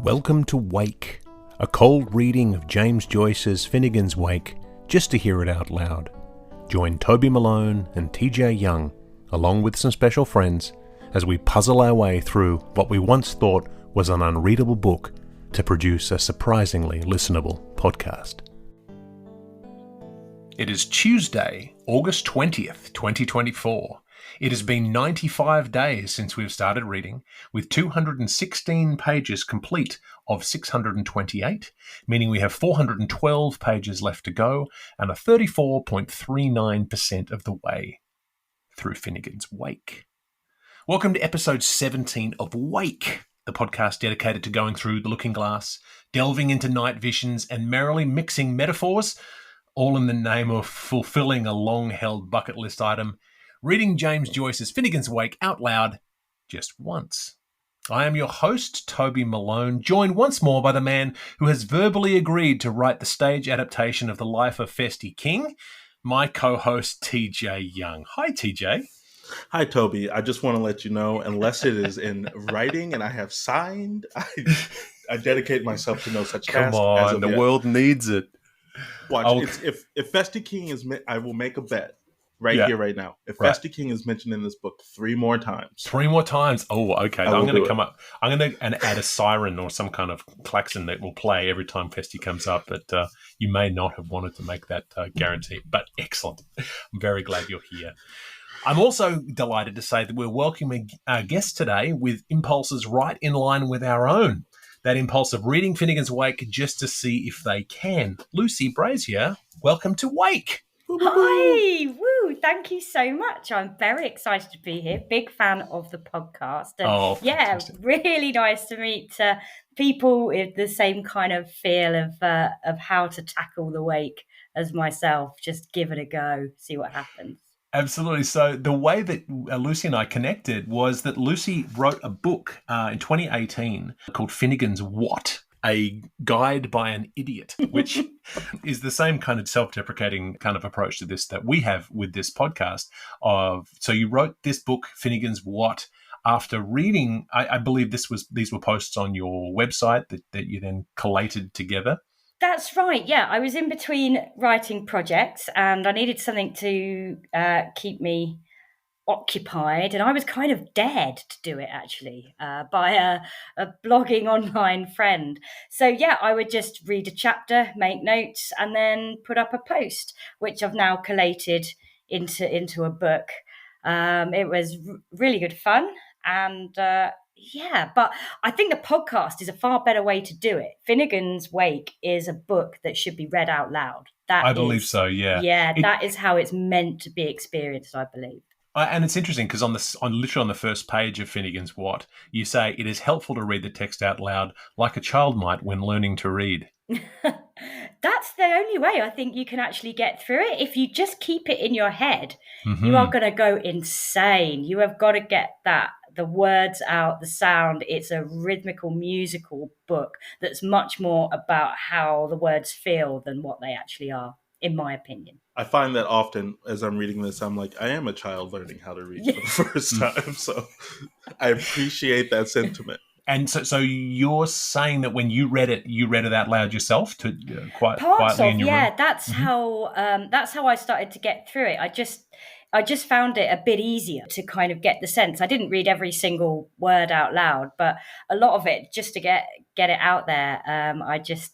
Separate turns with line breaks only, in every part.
Welcome to Wake, a cold reading of James Joyce's Finnegans Wake, just to hear it out loud. Join Toby Malone and TJ Young, along with some special friends, as we puzzle our way through what we once thought was an unreadable book to produce a surprisingly listenable podcast. It is Tuesday, August 20th, 2024. It has been 95 days since we've started reading, with 216 pages complete of 628, meaning we have 412 pages left to go and are 34.39% of the way through Finnegans Wake. Welcome to episode 17 of Wake, the podcast dedicated to going through the looking glass, delving into night visions, and merrily mixing metaphors, all in the name of fulfilling a long-held bucket list item, reading James Joyce's Finnegans Wake out loud just once. I am your host, Toby Malone, joined once more by the man who has verbally agreed to write the stage adaptation of the life of Festy King, my co-host, TJ Young. Hi, TJ.
Hi, Toby. I just want to let you know, unless it is in writing and I have signed, I dedicate myself to no such task.
Come on, the world needs it.
Watch, if Festy King is, I will make a bet. Here, right now. If Festy King is mentioned in this book 3 more times.
3 more times? Oh, okay. I'm going to come up. I'm going to add a siren or some kind of klaxon that will play every time Festy comes up. But you may not have wanted to make that guarantee. But excellent. I'm very glad you're here. I'm also delighted to say that we're welcoming our guest today with impulses right in line with our own. That impulse of reading Finnegans Wake just to see if they can. Lucy Brazier, welcome to Wake.
Hi, woo, thank you so much. I'm very excited to be here. Big fan of the podcast. And
fantastic.
Really nice to meet people with the same kind of feel of how to tackle the wake as myself. Just give it a go, see what happens.
Absolutely. So the way that Lucy and I connected was that Lucy wrote a book in 2018 called Finnegans What? A Guide by an Idiot, which is the same kind of self-deprecating kind of approach to this that we have with this podcast. So you wrote this book, Finnegans What, after reading, I believe these were posts on your website that you then collated together.
That's right. Yeah, I was in between writing projects and I needed something to keep me occupied, and I was kind of dared to do it actually by a blogging online friend. So yeah, I would just read a chapter, make notes, and then put up a post, which I've now collated into a book. It was really good fun, and but I think the podcast is a far better way to do it. Finnegans Wake is a book that should be read out loud.
I believe so. Yeah.
Yeah, that is how it's meant to be experienced, I believe.
And it's interesting because literally on the first page of Finnegans What, you say it is helpful to read the text out loud like a child might when learning to read.
That's the only way I think you can actually get through it. If you just keep it in your head, you are going to go insane. You have got to get the words out, the sound. It's a rhythmical, musical book that's much more about how the words feel than what they actually are, in my opinion.
I find that often as I'm reading this, I'm like, I am a child learning how to read for the first time. So I appreciate that sentiment.
And so you're saying that when you read it out loud yourself to quietly in your room?
That's how I started to get through it. I just found it a bit easier to kind of get the sense. I didn't read every single word out loud, but a lot of it just to get it out there. I just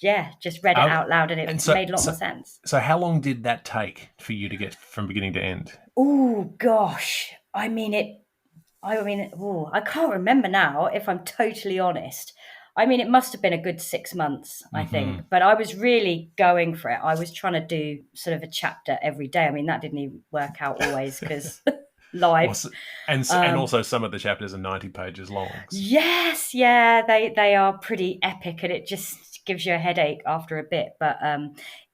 read it out loud, and it made a lot more sense.
So how long did that take for you to get from beginning to end?
Oh, gosh. I can't remember now, if I'm totally honest. I mean, it must have been a good 6 months, I think. But I was really going for it. I was trying to do sort of a chapter every day. I mean, that didn't even work out always because live.
And also some of the chapters are 90 pages long.
Yes, yeah, they are pretty epic, and it just gives you a headache after a bit. But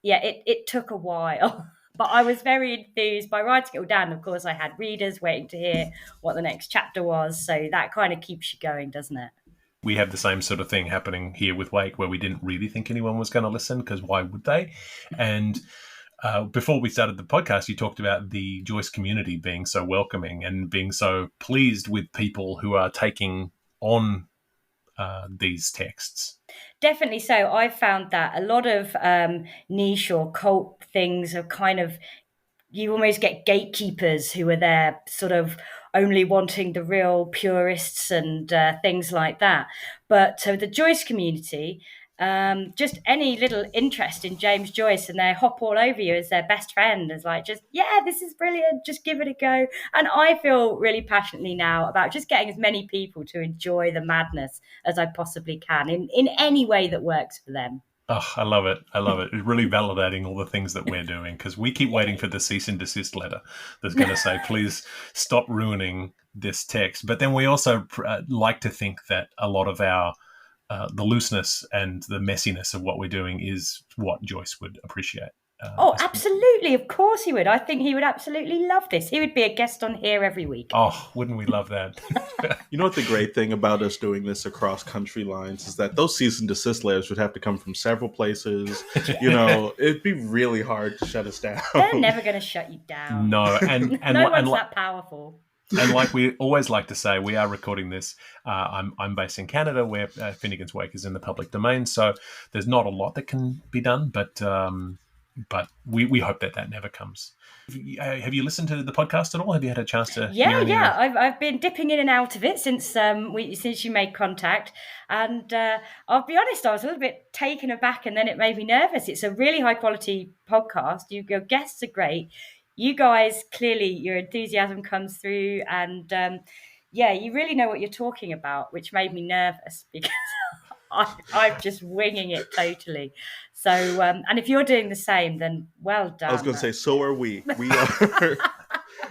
it took a while. But I was very enthused by writing it all down. Of course, I had readers waiting to hear what the next chapter was. So that kind of keeps you going, doesn't it?
We have the same sort of thing happening here with Wake, where we didn't really think anyone was going to listen, because why would they? And before we started the podcast, you talked about the Joyce community being so welcoming and being so pleased with people who are taking on these texts.
Definitely so. I've found that a lot of niche or cult things are kind of, you almost get gatekeepers who are there sort of only wanting the real purists and things like that. But so the Joyce community, just any little interest in James Joyce and they hop all over you as their best friend, is like, just, yeah, this is brilliant, just give it a go. And I feel really passionately now about just getting as many people to enjoy the madness as I possibly can in any way that works for them.
Oh, I love it. I love it. It's really validating all the things that we're doing, because we keep waiting for the cease and desist letter that's going to say, please stop ruining this text. But then we also like to think that a lot of our the looseness and the messiness of what we're doing is what Joyce would appreciate.
Oh, absolutely. Of course he would. I think he would absolutely love this. He would be a guest on here every week.
Oh, wouldn't we love that?
You know what the great thing about us doing this across country lines is that those cease and desist letters would have to come from several places. You know, it'd be really hard to shut us down.
They're never going to shut you down.
No, and
no one's that powerful.
And like we always like to say, we are recording this. I'm based in Canada, where Finnegans Wake is in the public domain, so there's not a lot that can be done. But we hope that never comes. Have you listened to the podcast at all? Have you had a chance to?
Yeah. I've been dipping in and out of it since you made contact, and I'll be honest, I was a little bit taken aback, and then it made me nervous. It's a really high quality podcast. Your guests are great. You guys, clearly your enthusiasm comes through, and you really know what you're talking about, which made me nervous because I'm just winging it totally. So, and if you're doing the same, then well done.
I was going to say, so are we. We are.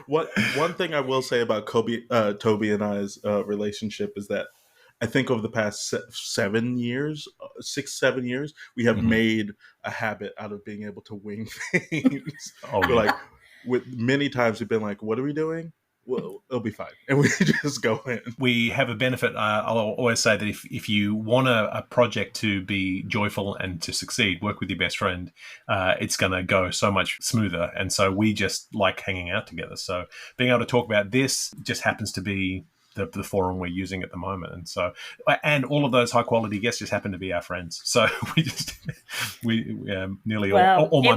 One thing I will say about Toby and I's relationship is that I think over the past 7 years, 6-7 years, we have made a habit out of being able to wing things. Like, with many times we've been like, what are we doing? Well, it'll be fine. And we just go in.
We have a benefit. I'll always say that if you want a project to be joyful and to succeed, work with your best friend, it's going to go so much smoother. And so we just like hanging out together. So being able to talk about this just happens to be the forum we're using at the moment. And so, and all of those high quality guests just happen to be our friends. So we nearly all my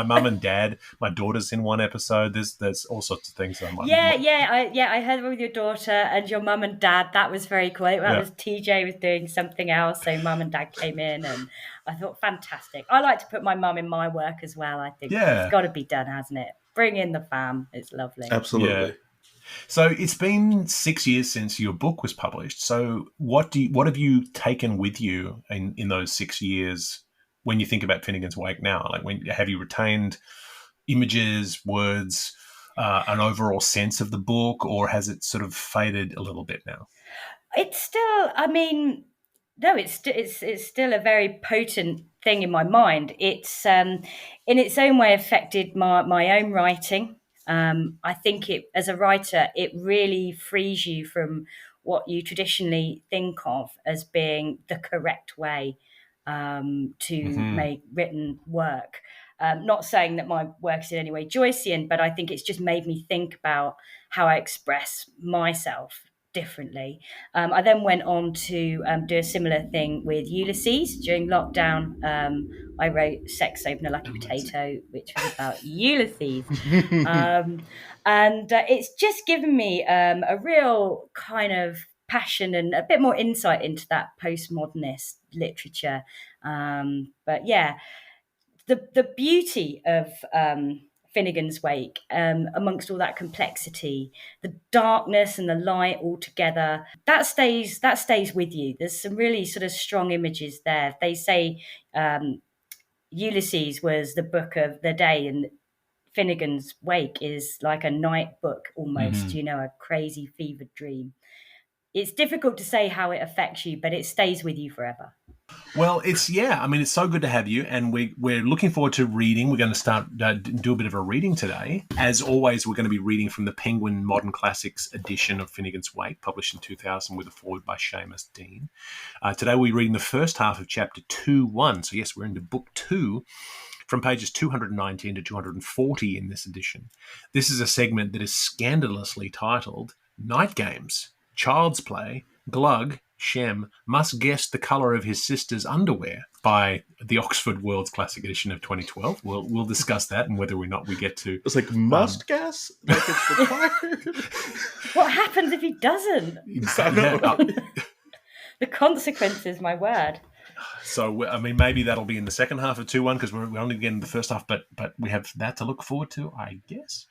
mum and dad, my daughter's in one episode. There's all sorts of things.
I heard with your daughter and your mum and dad. That was very cool. That was TJ was doing something else, so mum and dad came in, and I thought fantastic. I like to put my mum in my work as well. I think it's got to be done, hasn't it? Bring in the fam. It's lovely.
Absolutely.
Yeah. So it's been 6 years since your book was published. So what have you taken with you in those 6 years when you think about Finnegans Wake now? Like, have you retained images, words, an overall sense of the book, or has it sort of faded a little bit now?
It's still, it's still a very potent thing in my mind. It's in its own way affected my own writing. I think as a writer, it really frees you from what you traditionally think of as being the correct way to make written work. Not saying that my work is in any way Joycean, but I think it's just made me think about how I express myself differently. I then went on to do a similar thing with Ulysses during lockdown. I wrote Sex Open a Lucky Potato, which was about Ulysses. And it's just given me a real kind of passion and a bit more insight into that postmodernist literature. But yeah, the beauty of Finnegans Wake, amongst all that complexity, the darkness and the light all together, that stays with you. There's some really sort of strong images there. They say Ulysses was the book of the day, and Finnegans Wake is like a night book almost, a crazy fevered dream. It's difficult to say how it affects you, but it stays with you forever.
Well, it's so good to have you, and we're looking forward to reading. We're going to start do a bit of a reading today. As always, we're going to be reading from the Penguin Modern Classics edition of Finnegans Wake, published in 2000 with a foreword by Seamus Dean. Today we're reading the first half of chapter 2.1. So yes, we're into book 2, from pages 219 to 240 in this edition. This is a segment that is scandalously titled Night Games, Child's Play, Glug, Shem must guess the colour of his sister's underwear by the Oxford World's Classic Edition of 2012. We'll discuss that and whether or not we get to...
It's like, must guess? Like it's required?
What happens if he doesn't?
I know.
The consequences, my word.
So, I mean, maybe that'll be in the second half of 2-1 because we're only getting the first half, but we have that to look forward to, I guess.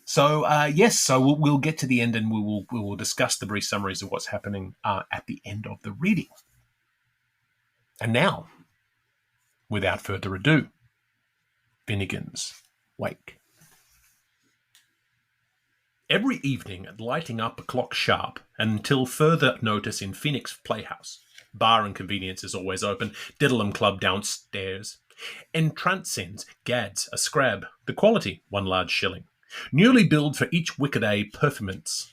So, yes, so we'll get to the end and we will discuss the brief summaries of what's happening at the end of the reading. And now, without further ado, Finnegans Wake. Every evening at lighting up a clock sharp until further notice in Phoenix Playhouse. Bar and convenience is always open. Diddleham Club downstairs. Entrancings, gads, a scrab. The quality, 1 large shilling. Newly billed for each wicked-day performance.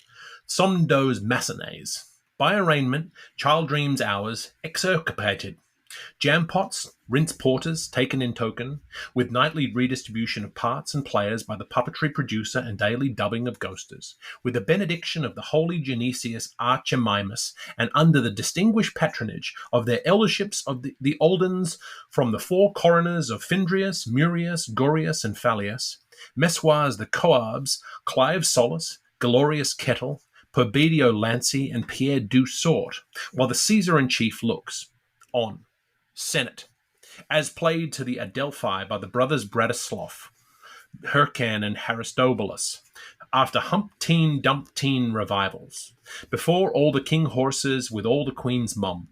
Somno's matinees. By arraignment, child dreams hours, excerpted. Jam pots, rinse porters, taken in token, with nightly redistribution of parts and players by the puppetry producer and daily dubbing of ghosters, with the benediction of the holy Genesius Archimimus, and under the distinguished patronage of their elderships of the Oldens from the 4 coroners of Findrius, Murius, Gorius, and Phallius, Messoirs the Coabs, Clive Solus, Glorious Kettle, Perbedio Lancy, and Pierre du Sort, while the Caesar-in-Chief looks on. Senate, as played to the Adelphi by the brothers Bratislav, Hyrcan and Aristobulus, after Humpteen Dumpteen revivals, before all the king horses with all the queen's mum,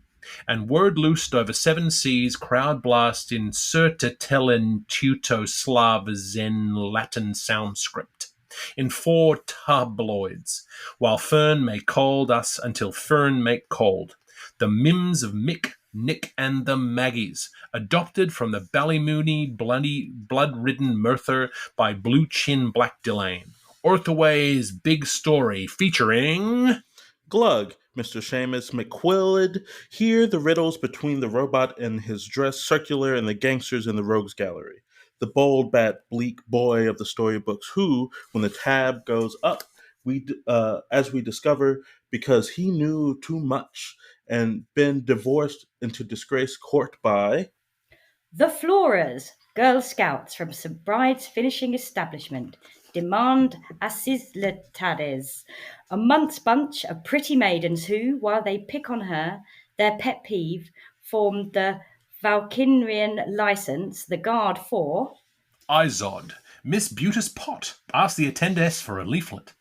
and word loosed over 7 seas, crowd blast in Certitelen Teuto Slav Zen Latin sound script, in 4 tabloids, while Fern may called us until Fern make cold, the mims of Mick, Nick and the Maggies, adopted from the Ballymooney blood-ridden Merthyr by Blue Chin Black Delane. Orthaway's Big Story, featuring...
Glug, Mr. Seamus McQuillid, hear the riddles between the robot and his dress circular and the gangsters in the rogues gallery. The bold, bad, bleak boy of the storybooks who, when the tab goes up, as we discover, because he knew too much and been divorced into disgrace court by...
The Floras, Girl Scouts from St. Bride's finishing establishment, demand assislitades, a month's bunch of pretty maidens who, while they pick on her, their pet peeve, formed the Valkyrian license, the guard for...
Izod, Miss Butus Pot, ask the attendess for a leaflet.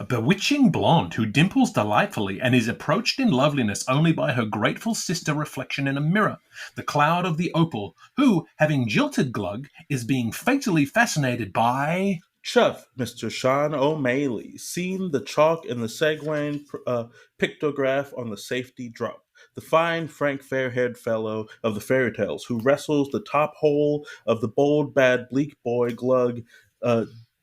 A bewitching blonde who dimples delightfully and is approached in loveliness only by her grateful sister reflection in a mirror, the cloud of the opal, who, having jilted Glug, is being fatally fascinated by...
Chuff, Mr. Sean O'Malley, seen the chalk in the Segwayne pictograph on the safety drop. The fine, frank, fair-haired fellow of the fairy tales who wrestles the top hole of the bold, bad, bleak boy Glug,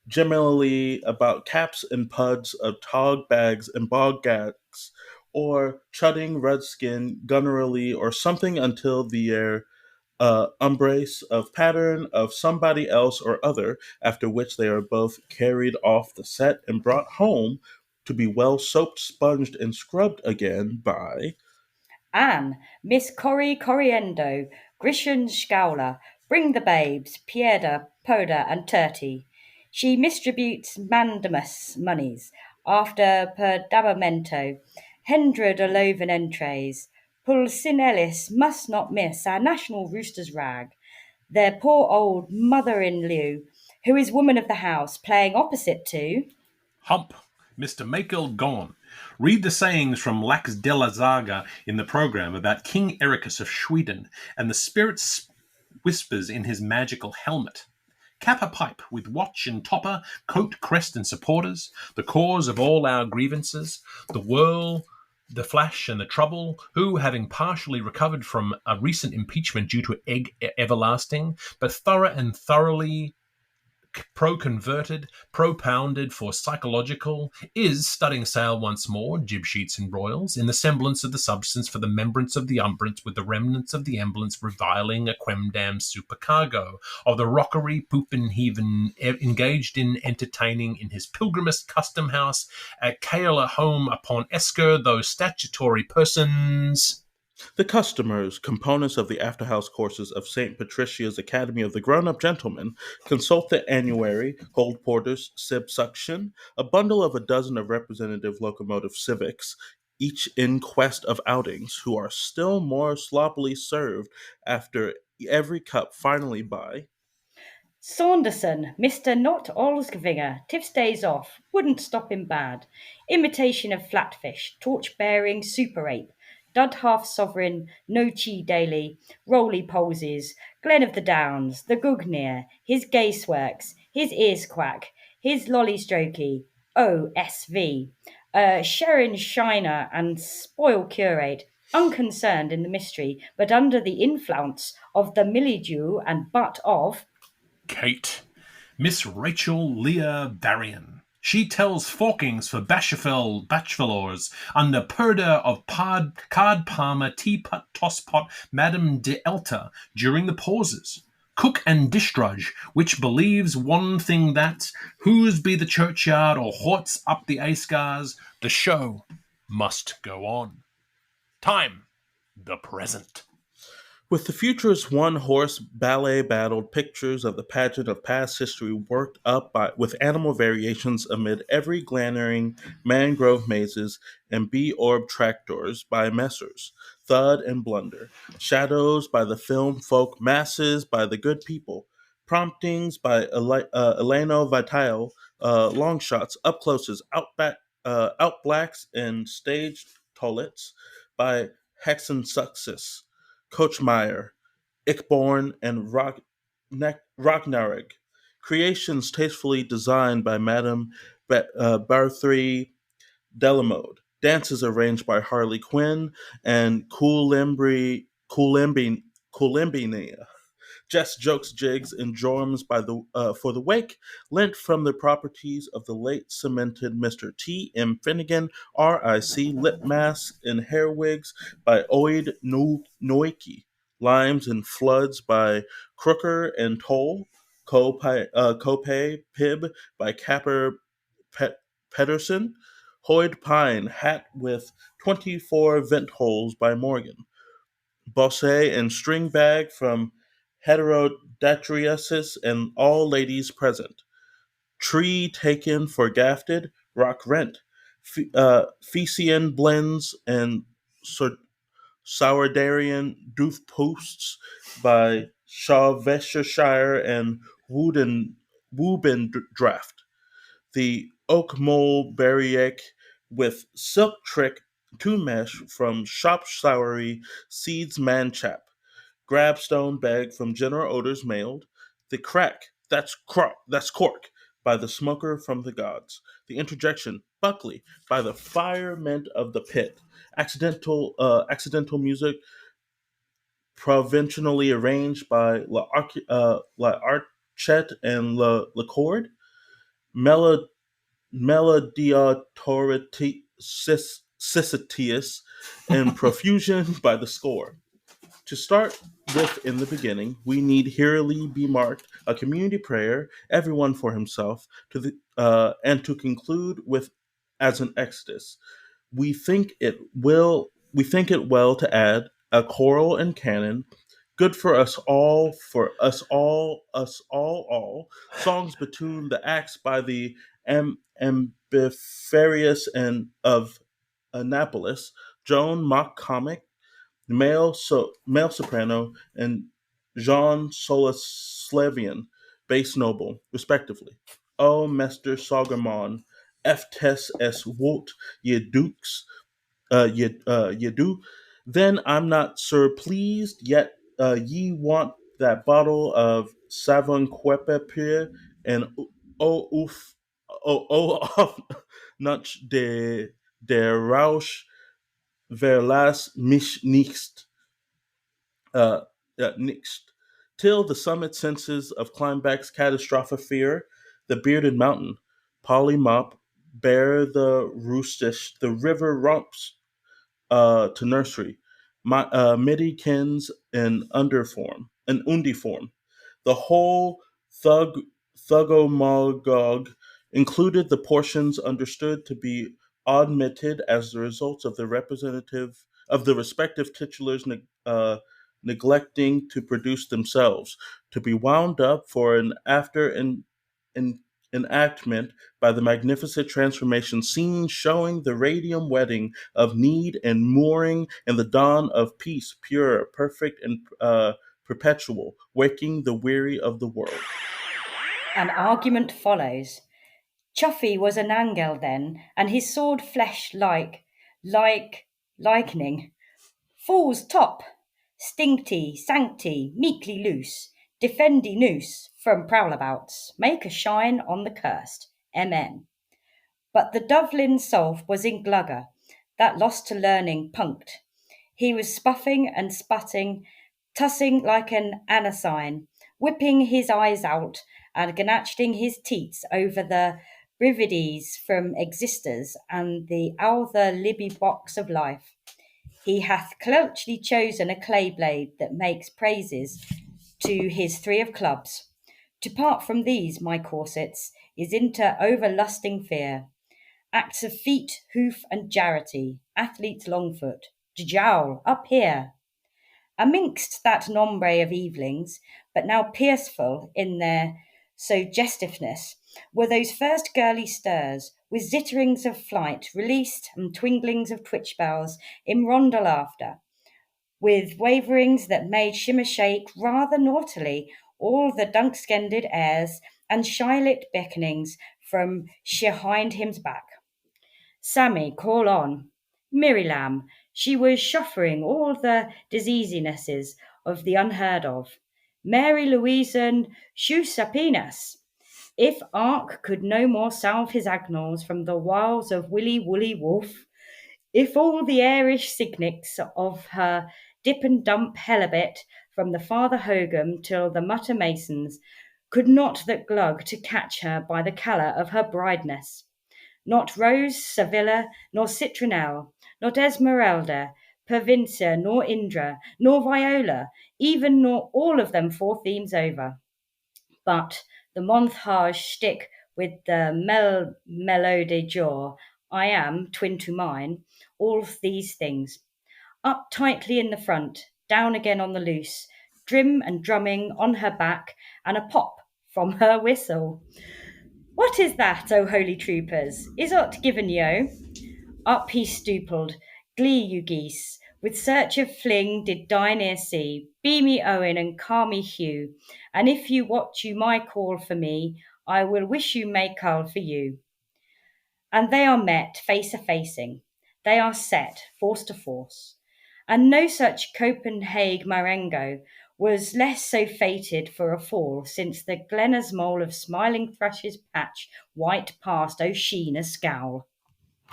generally about caps and puds of tog bags and bog gags, or chudding rudskin gunnerily or something until the embrace of pattern of somebody else or other, after which they are both carried off the set and brought home to be well soaped, sponged, and scrubbed again by...
Anne, Miss Corrie Corriendo, Grisham Scowler, bring the babes, Pieda, Poda, and Turty. She distributes mandamus monies after per dabamento, Hendra de Loven entrays. Pulcinellis must not miss our national rooster's rag, their poor old mother-in-law, who is woman of the house, playing opposite to...
Hump, Mr. Michael Gone. Read the sayings from Lax de la Zaga in the program about King Ericus of Sweden and the spirit's whispers in his magical helmet. Cap a pipe with watch and topper, coat, crest, and supporters, the cause of all our grievances, the whirl, the flash, and the trouble, who, having partially recovered from a recent impeachment due to egg everlasting, but thorough and thoroughly pro-converted, propounded for psychological, is studding sail once more, jib sheets and broils, in the semblance of the substance for the membrance of the umbrance, with the remnants of the emblance reviling a quemdam supercargo, of the rockery poop and heaven engaged in entertaining in his pilgrimist custom house at Caela home upon Esker those statutory persons.
The customers, components of the after-house courses of St. Patricia's Academy of the Grown-Up Gentlemen, consult the annuary, hold porters, sib suction, a bundle of a dozen of representative locomotive civics, each in quest of outings, who are still more sloppily served after every cup finally by
Saunderson, Mr. Not Olsgevinger, Tiff's days off, wouldn't stop him bad. Imitation of flatfish, torch-bearing super ape, dud half-sovereign, no chi daily, roly-polsies, Glen of the Downs, the Gugnir, his gaysworks, his ears quack, his lolly-strokey, OSV, Sharon Shiner and spoil curate, unconcerned in the mystery, but under the influence of the mildew and butt of
Kate, Miss Rachel Leah Varian. She tells forkings for bachelors under purdah of card palmer, teapot, tosspot, Madame de Elta during the pauses. Cook and dischrudge, which believes one thing that, whose be the churchyard or horts up the Askars, the show must go on. Time, the present.
With the future's one-horse ballet-battled pictures of the pageant of past history worked up with animal variations amid every glaring mangrove mazes and bee-orb tractors by Messrs. Thud and Blunder, shadows by the film folk, masses by the good people, promptings by Eleno Vitale, long shots, up closes, outblacks, and staged toilets by Hexen Success. Kochmeyer, Ickborn, and Ragnarok. Creations tastefully designed by Madame Barthry Delamode. Dances arranged by Harley Quinn and Coulombinia. Jest, jokes, jigs, and jorms for the wake, lent from the properties of the late cemented Mr. T. M. Finnegan, R.I.C. lip masks and hair wigs by Oid Noiki, limes and floods by Crooker and Toll, Copay Pib by Capper Pedersen, Hoyd Pine hat with 24 vent holes by Morgan, Bosse and string bag from Heterodatriasis and all ladies present. Tree taken for gafted, rock rent. Fecian blends and Sourdarian doof posts by Shawveshire and Wooben Draft. The oak mole berriac with silk trick to mesh from shop soury seeds manchap. Grabstone bag from General Odors mailed. The crack, that's cork, by the smoker from the gods. The interjection, Buckley, by the firemen of the pit. Accidental music, provincially arranged by La Archette and La Cord. Melodiatoritious and profusion by the score. To start with in the beginning, we need herely be marked a community prayer, everyone for himself, and to conclude with as an exodus. We think it well to add a choral and canon, good for us all, songs between the acts by the Ambifarious and of Annapolis, Joan Mock Comic, male soprano, and Jean Solaslavian, bass noble, respectively. O Mester Saugermon, F. Tess S. Wot, ye dukes, ye do. Then I'm not sir pleased, yet ye want that bottle of Savon Quepepier and oof, off, nutch de Rausch Verlas mich nicht, nicht. till the summit senses of climbback's catastrophic fear, the bearded mountain, polymop, bear the roostish, the river romps to nursery, midi kins in underform, in undiform. The whole thugomagog included the portions understood to be omitted as the results of the respective titulars neglecting to produce themselves, to be wound up for an in, enactment by the magnificent transformation scene showing the radium wedding of need and mooring and the dawn of peace, pure, perfect, and perpetual, waking the weary of the world.
An argument follows. Chuffy was an angel then, and his sword flesh likening. Fool's top, stinkty, sancty, meekly loose, defendy noose from prowlabouts, make a shine on the cursed. Amen. But the Dublin solf was in glugger, that lost to learning punked. He was spuffing and sputting, tussing like an anacine, whipping his eyes out and gnashing his teats over the brivides from existers and the outher libby box of life. He hath cloachly chosen a clay blade that makes praises to his three of clubs. To part from these, my corsets, is into overlusting fear. Acts of feet, hoof, and jarity, athlete's longfoot, jowl, up here. Amongst that nombre of evelings, but now pierceful in their suggestiveness, were those first girly stirs, with zitterings of flight released and twinglings of twitch bells in ronda laughter, with waverings that made shimmer shake rather naughtily all the dunk-skended airs and shy-lit beckonings from shehind him's back. Sammy, call on. Miriam, she was shuffering all the diseasinesses of the unheard of. Mary Louise and Shushapinas. If Ark could no more salve his agnals from the wiles of Willy Woolly Wolf, if all the airish signics of her dip and dump helibet from the Father Hogum till the Mutter Masons could not that glug to catch her by the colour of her brideness. Not Rose, Sevilla, nor Citronelle, not Esmeralda, Provincia, nor Indra, nor Viola, even nor all of them four themes over. But the montage stick with the melody jour, I am, twin to mine, all these things. Up tightly in the front, down again on the loose, drim and drumming on her back, and a pop from her whistle. What is that, O holy troopers? Is ot given yo? Up he stoopled, glee you geese, with search of fling did die near see, be me Owen and car me Hugh, and if you what you my call for me, I will wish you may call for you. And they are met face a facing, they are set force to force, and no such Copenhague Marengo was less so fated for a fall since the Glenna's mole of smiling thrushes patch white past O'Sheen a scowl.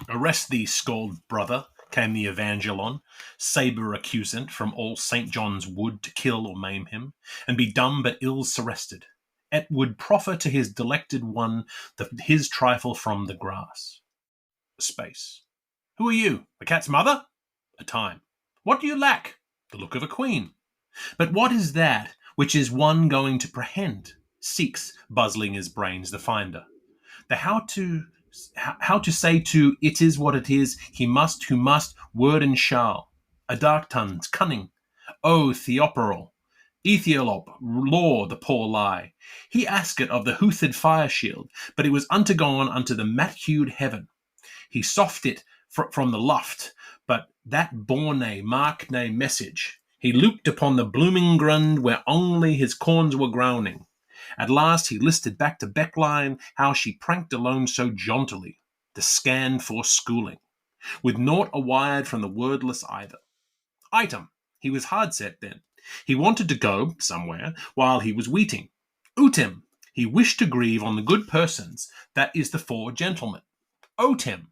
Arrest thee, scald brother, came the Evangelon, sabre accusant from all St. John's Wood to kill or maim him, and be dumb but ill surrested. Et would proffer to his delected one his trifle from the grass. A space. Who are you? The cat's mother? A time. What do you lack? The look of a queen. But what is that which is one going to prehend? Seeks, buzzling his brains, the finder. The how to say to it is what it is, he must, who must, word and shall. A dark tongued, cunning. O Theoporal. Ethiolop, law, the poor lie. He asked of the hoothed fire shield, but it was untergone unto the mat-hued heaven. He soft it from the loft, but that bore nae, mark nae message. He looked upon the blooming grund where only his corns were growning. At last he listed back to Beckline how she pranked alone so jauntily, the scan for schooling, with naught awired from the wordless either. Item, he was hard set then. He wanted to go somewhere while he was weeting. Utim, he wished to grieve on the good persons, that is the four gentlemen. Otim,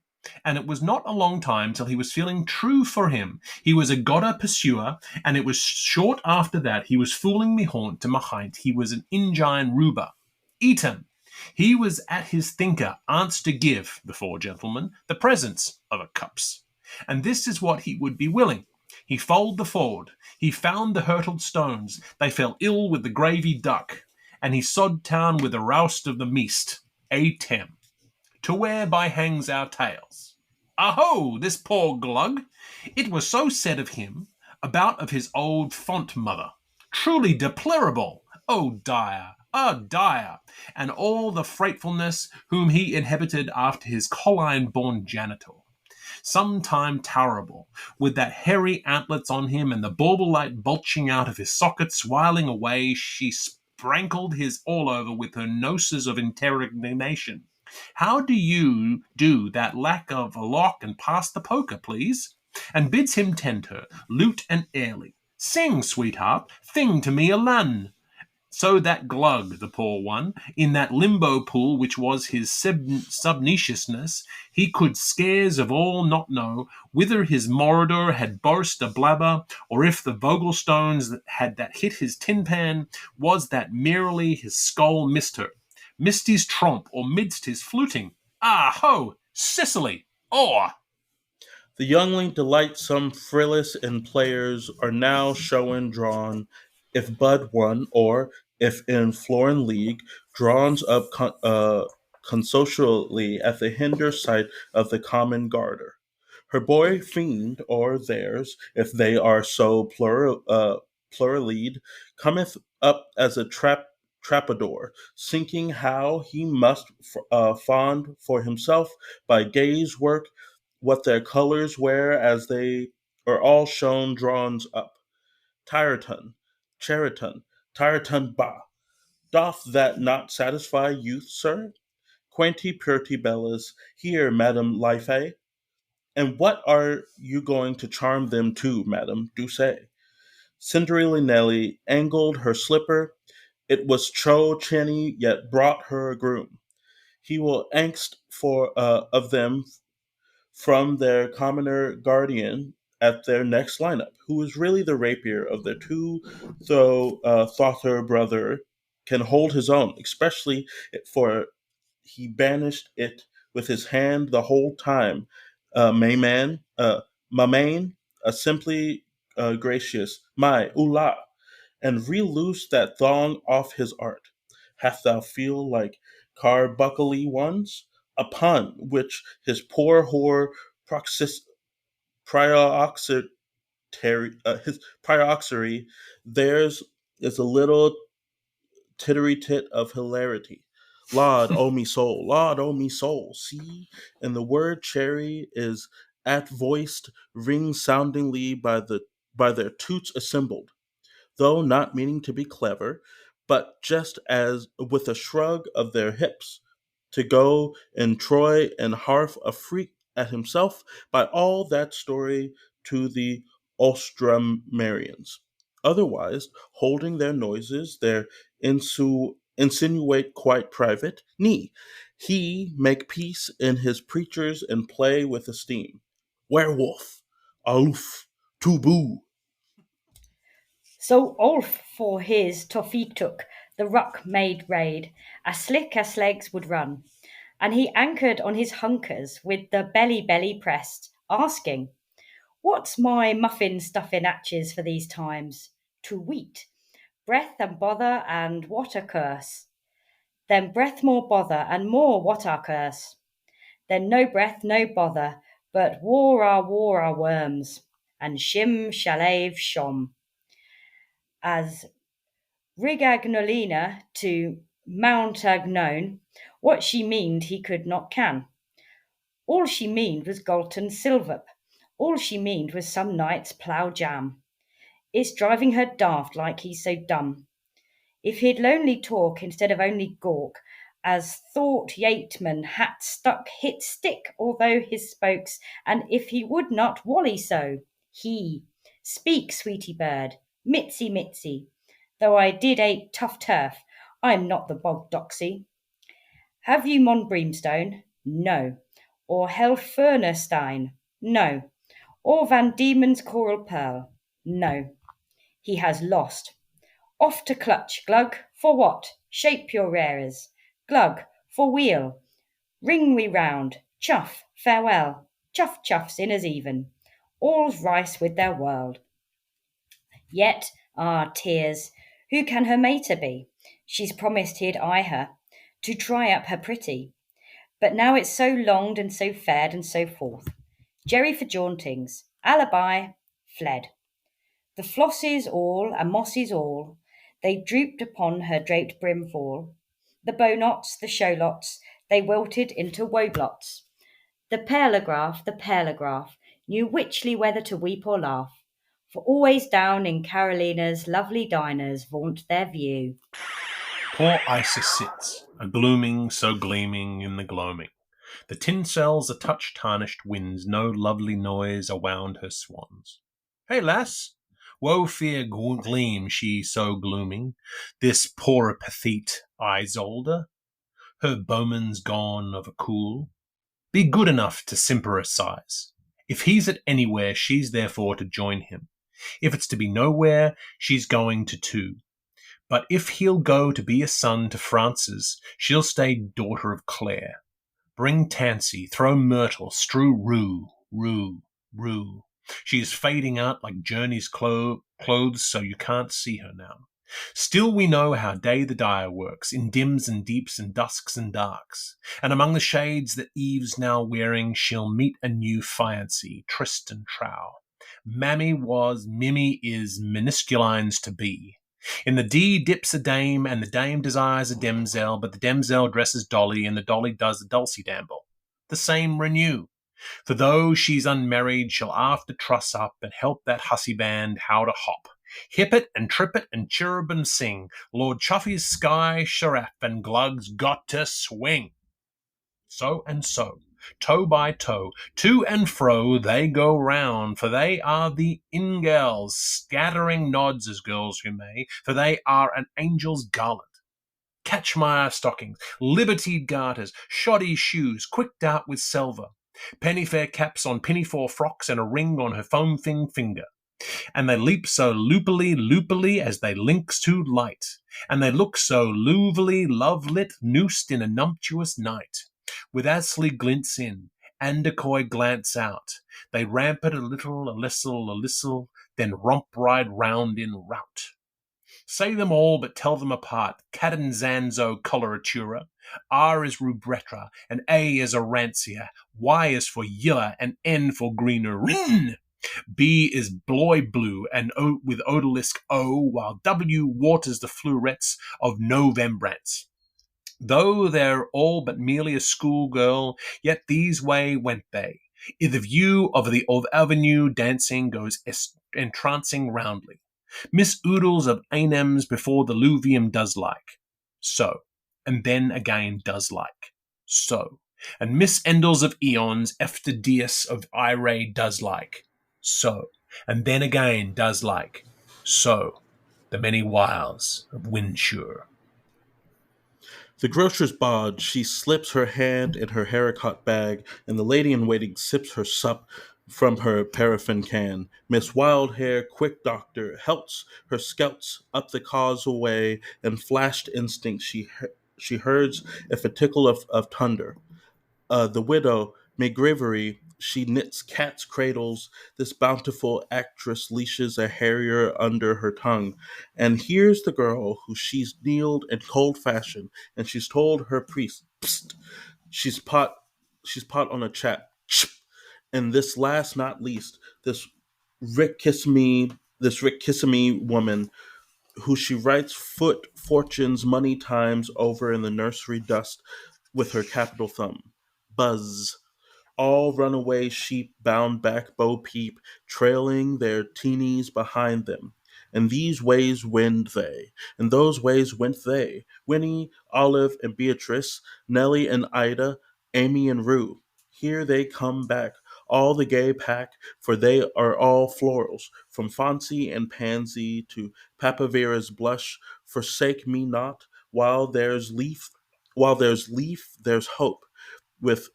And it was not a long time till he was feeling true for him. He was a godder pursuer, and it was short after that he was fooling me haunt to mahind he was an Injine ruber. Eat him. He was at his thinker, aunts to give, the four gentlemen, the presents of a cups. And this is what he would be willing. He fold the ford, he found the hurtled stones, they fell ill with the gravy duck, and he sod town with the roust of the meast, a tem. To whereby hangs our tales. Aho, this poor glug! It was so said of him, about of his old font mother. Truly deplorable! Oh, dire! Ah, dire! And all the frightfulness whom he inhabited after his colline-born janitor. Sometime towerable, with that hairy antlets on him and the bauble light bulging out of his sockets, whiling away, she sprankled his all over with her noses of interrogation. How do you do that lack of a lock and pass the poker, please? And bids him tend her, lute and airly. Sing, sweetheart, thing to me a lun. So that glug, the poor one, in that limbo pool which was his subniciousness, he could scarce of all not know whither his mordor had burst a blabber, or if the Vogelstones that hit his tin pan was that merely his skull missed his trompe, or midst his fluting. Ah, ho, Sicily, or
The youngling delightsome, frivolous, and players are now showing drawn, if Bud won, or if in Florin League, drawns up consocially at the hinder sight of the common garter. Her boy fiend, or theirs, if they are so pluralied, cometh up as a trappador, sinking how he must fond for himself by gaze work what their colours wear as they are all shown drawns up. Tyreton, Cheriton, Tyreton ba. Doth that not satisfy youth, sir? Quanti purti bellas, here, Madam Life. And what are you going to charm them to, madam? Do say. Cinderella Nelly angled her slipper. It was Cho Chenny, yet brought her a groom. He will angst for of them from their commoner guardian at their next lineup, who is really the rapier of their two, though Thother brother can hold his own, especially for he banished it with his hand the whole time. Mayman, Mamain, simply gracious, my ula, and re-loose that thong off his art. Hath thou feel like carbuckly ones? Upon which his poor whore proxis, prioxary, his prioxary, theirs is a little tittery tit of hilarity. Laud, oh me soul, Laud, oh me soul. See, and the word cherry is at voiced, ring soundingly by their toots assembled, though not meaning to be clever, but just as with a shrug of their hips, to go in Troy and Harf a freak at himself by all that story to the Ostramarians. Otherwise, holding their noises, their insinuate quite private, knee. He make peace in his preachers and play with esteem. Werewolf, aloof, tubu.
So Ulf for his toffee took, the ruck made raid, as slick as legs would run, and he anchored on his hunkers with the belly pressed, asking, "What's my muffin stuffing atches for these times? To wheat, breath and bother and what a curse. Then breath more bother and more what a curse. Then no breath, no bother, but war are worms, and shim shallave shom." As Rigagnolina to Mountagnone, what she meaned he could not can. All she meaned was Galton Silver. All she meaned was some night's plough jam. It's driving her daft like he's so dumb. If he'd lonely talk instead of only gawk, as thought Yeatman hat stuck hit stick although his spokes, and if he would not wally so, he speak, sweetie bird, mitzy mitzy, though I did ate tough turf, I'm not the bog doxy. Have you mon brimstone? No. or Helfernerstein? No. Or Van Diemen's Coral Pearl? No. He has lost. Off to clutch, Glug, for what? Shape your rarers. Glug, for wheel. Ring we round. Chuff, farewell. Chuff chuffs in as even. All's rice with their world. Yet, tears, who can her mater be? She's promised he'd eye her, to try up her pretty. But now it's so longed and so fared and so forth. Jerry for jauntings, alibi, fled. The flosses all and mosses all, they drooped upon her draped brimfall. The bowknots, the showlots, they wilted into woeblots. The perlegraph, knew whichly whether to weep or laugh, for always down in Carolina's lovely diners vaunt their view.
Poor Isis sits, a glooming, so gleaming in the gloaming. The tinsel's a touch tarnished winds, no lovely noise awound her swans. Hey, lass! Woe fear gleam she so glooming, this poor pathete Isolde. Her bowman's gone of a cool. Be good enough to simper a size. If he's at anywhere, she's therefore to join him. If it's to be nowhere, she's going to too. But if he'll go to be a son to Frances, she'll stay daughter of Clare. Bring tansy, throw myrtle, strew rue, rue, rue. She is fading out like Journey's clothes, so you can't see her now. Still we know how day the dyer works, in dims and deeps and dusks and darks. And among the shades that Eve's now wearing, she'll meet a new fiancé, tryst and trow. Mammy was, Mimmy is, Menisculines to be. In the D dips a dame, and the dame desires a demsel, but the demsel dresses Dolly, and the Dolly does the Dulcie Damble. The same renew. For though she's unmarried, she'll after truss up and help that hussy band how to hop. Hip it and trip it and chirrup and sing. Lord Chuffy's sky, Sharap and Glug's got to swing. So and so, toe by toe, to and fro they go round, for they are the ingels, scattering nods as girls who may, for they are an angel's garland. Catchmire stockings, libertied garters, shoddy shoes, quicked out with silver, pennyfair caps on pinafore frocks, and a ring on her foam-thing finger. And they leap so loopily as they links to light, and they look so louvily love-lit, noosed in a numptuous night. With Astley glints in, and decoy glance out, they rampart a listle, then romp ride round in rout. Say them all, but tell them apart. Catanzanzo coloratura. R is rubretra, and A is arancia. Y is for yilla, and N for greener. Rin! B is bloy blue, and O with odalisque O, while W waters the florets of Novembrance. Though they're all but merely a schoolgirl, yet these way went they. I' the view of the avenue dancing goes entrancing roundly. Miss Oodles of Anems before the Luvium does like. So. And then again does like. So. And Miss Endles of Eons, efter Dias of Ire does like. So. And then again does like. So. The many wiles of Windsure.
The grocer's bod, she slips her hand in her haricot bag, and the lady-in-waiting sips her sup from her paraffin can. Miss Wildhair, quick doctor, helps her scouts up the causeway, and flashed instinct she herds a faticle of thunder. The widow, McGrivery, she knits cat's cradles. This bountiful actress leashes a harrier under her tongue. And here's the girl who she's kneeled in cold fashion, and she's told her priest, psst, she's pot on a chat. And this last not least, this Rick Kissimmee woman who she writes foot fortunes money times over in the nursery dust with her capital thumb. Buzz. All runaway sheep bound back Bo Peep, trailing their teenies behind them. And these ways wend they, and those ways went they. Winnie, Olive, and Beatrice, Nellie and Ida, Amy and Rue. Here they come back, all the gay pack, for they are all florals, from Fancy and Pansy to Papavera's blush. Forsake me not, while there's leaf, there's hope. With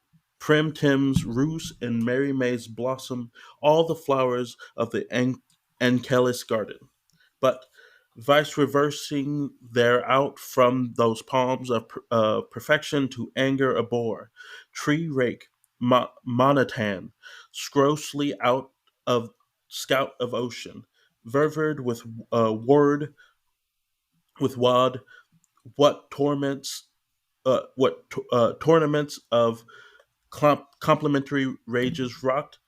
Prim Tim's ruse and Mary May's blossom, all the flowers of the Ankelis garden. But vice reversing there out from those palms of perfection to anger abhor, tree rake, monotan, scrossly out of scout of ocean, ververed with word, with wad, what torments, tournaments of complementary rages rocked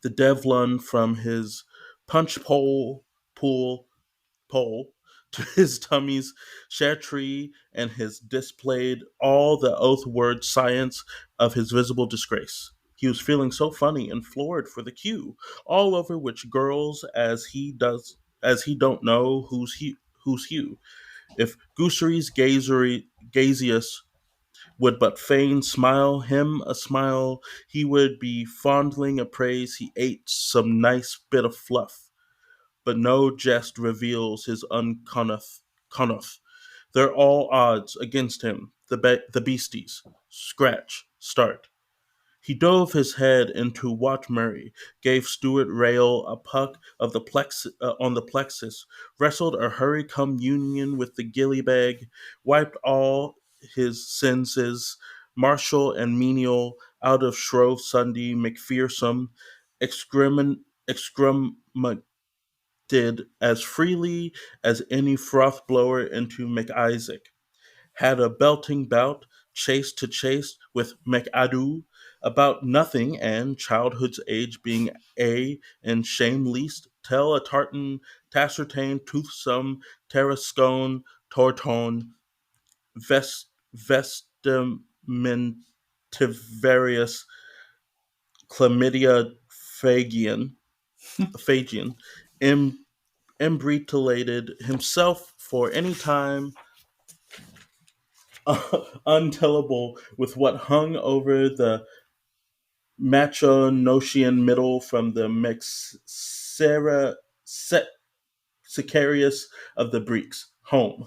the Devlin from his punch pole to his tummy's chartreuse and his displayed all the oath word science of his visible disgrace. He was feeling so funny and floored for the cue, all over which girls as he don't know who's Hugh. If Goosery's gazius would but fain smile him a smile, he would be fondling a praise he ate some nice bit of fluff. But no jest reveals his connoth. They're all odds against him, the beasties. Scratch, start. He dove his head into Wat Murray, gave Stuart Rail a puck of the on the plexus, wrestled a hurry-come union with the gillybag, wiped all his senses, martial and menial, out of Shrove Sunday McPherson, excremated as freely as any froth blower into McIsaac, had a belting bout, chase to chase with McAdoo, about nothing, and childhood's age being and shame least, tell a tartan, taciturn, toothsome, terrascone, torton, vestimentivarius, chlamydia phagian, embrettulated himself for any time untellable with what hung over the Machonosian middle from the Sicarius of the Greeks, home.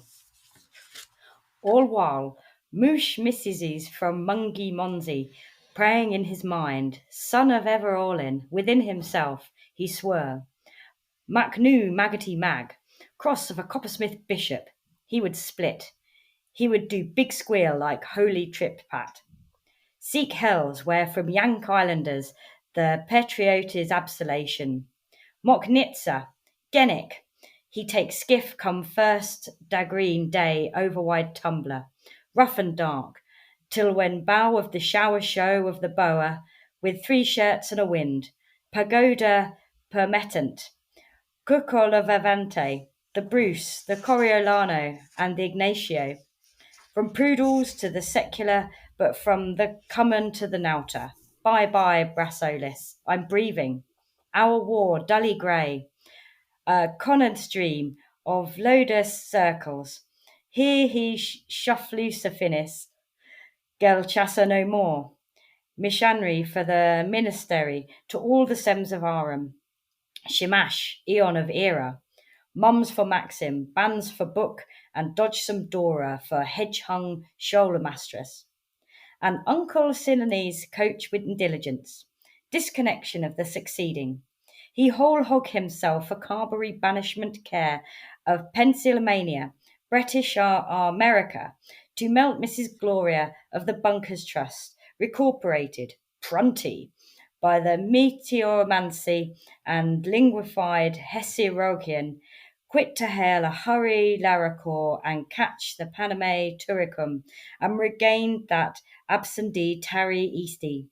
All while, Moosh Mrs. from Mungy Monsey, praying in his mind, son of Everallin, within himself, he swore, Macnoo Maggotty Mag, cross of a coppersmith bishop, he would split. He would do big squeal like holy trip pat. Seek hells where from Yank Islanders the patriot is absolation. Mock Nitza, Gennick, he takes skiff come first dagreen day over wide tumbler, rough and dark, till when bow of the shower show of the boa, with 3 shirts and a wind, pagoda permettant, Cucol of Avante, the Bruce, the Coriolano, and the Ignatio, from Prudels to the secular, but from the common to the nauta. Bye bye, Brassolis, I'm breathing. Our war, dully grey, a Conard stream of lodus circles. Here he shufflusa finis, gel chassa no more. Missionary for the ministery to all the sems of Aram. Shimash, eon of era. Mums for Maxim, bands for book, and dodgesome Dora for hedge-hung shoulder mistress. And Uncle Sinanese coach with diligence. Disconnection of the succeeding. He whole hog himself for Carberry banishment care of Pennsylvania, British America, to melt Mrs. Gloria of the Bunkers Trust, recuperated, prunty, by the meteoromancy and linguified Hesirogian, quit to hail a hurry Laracor and catch the Paname Turicum, and regained that absentee tarry easty.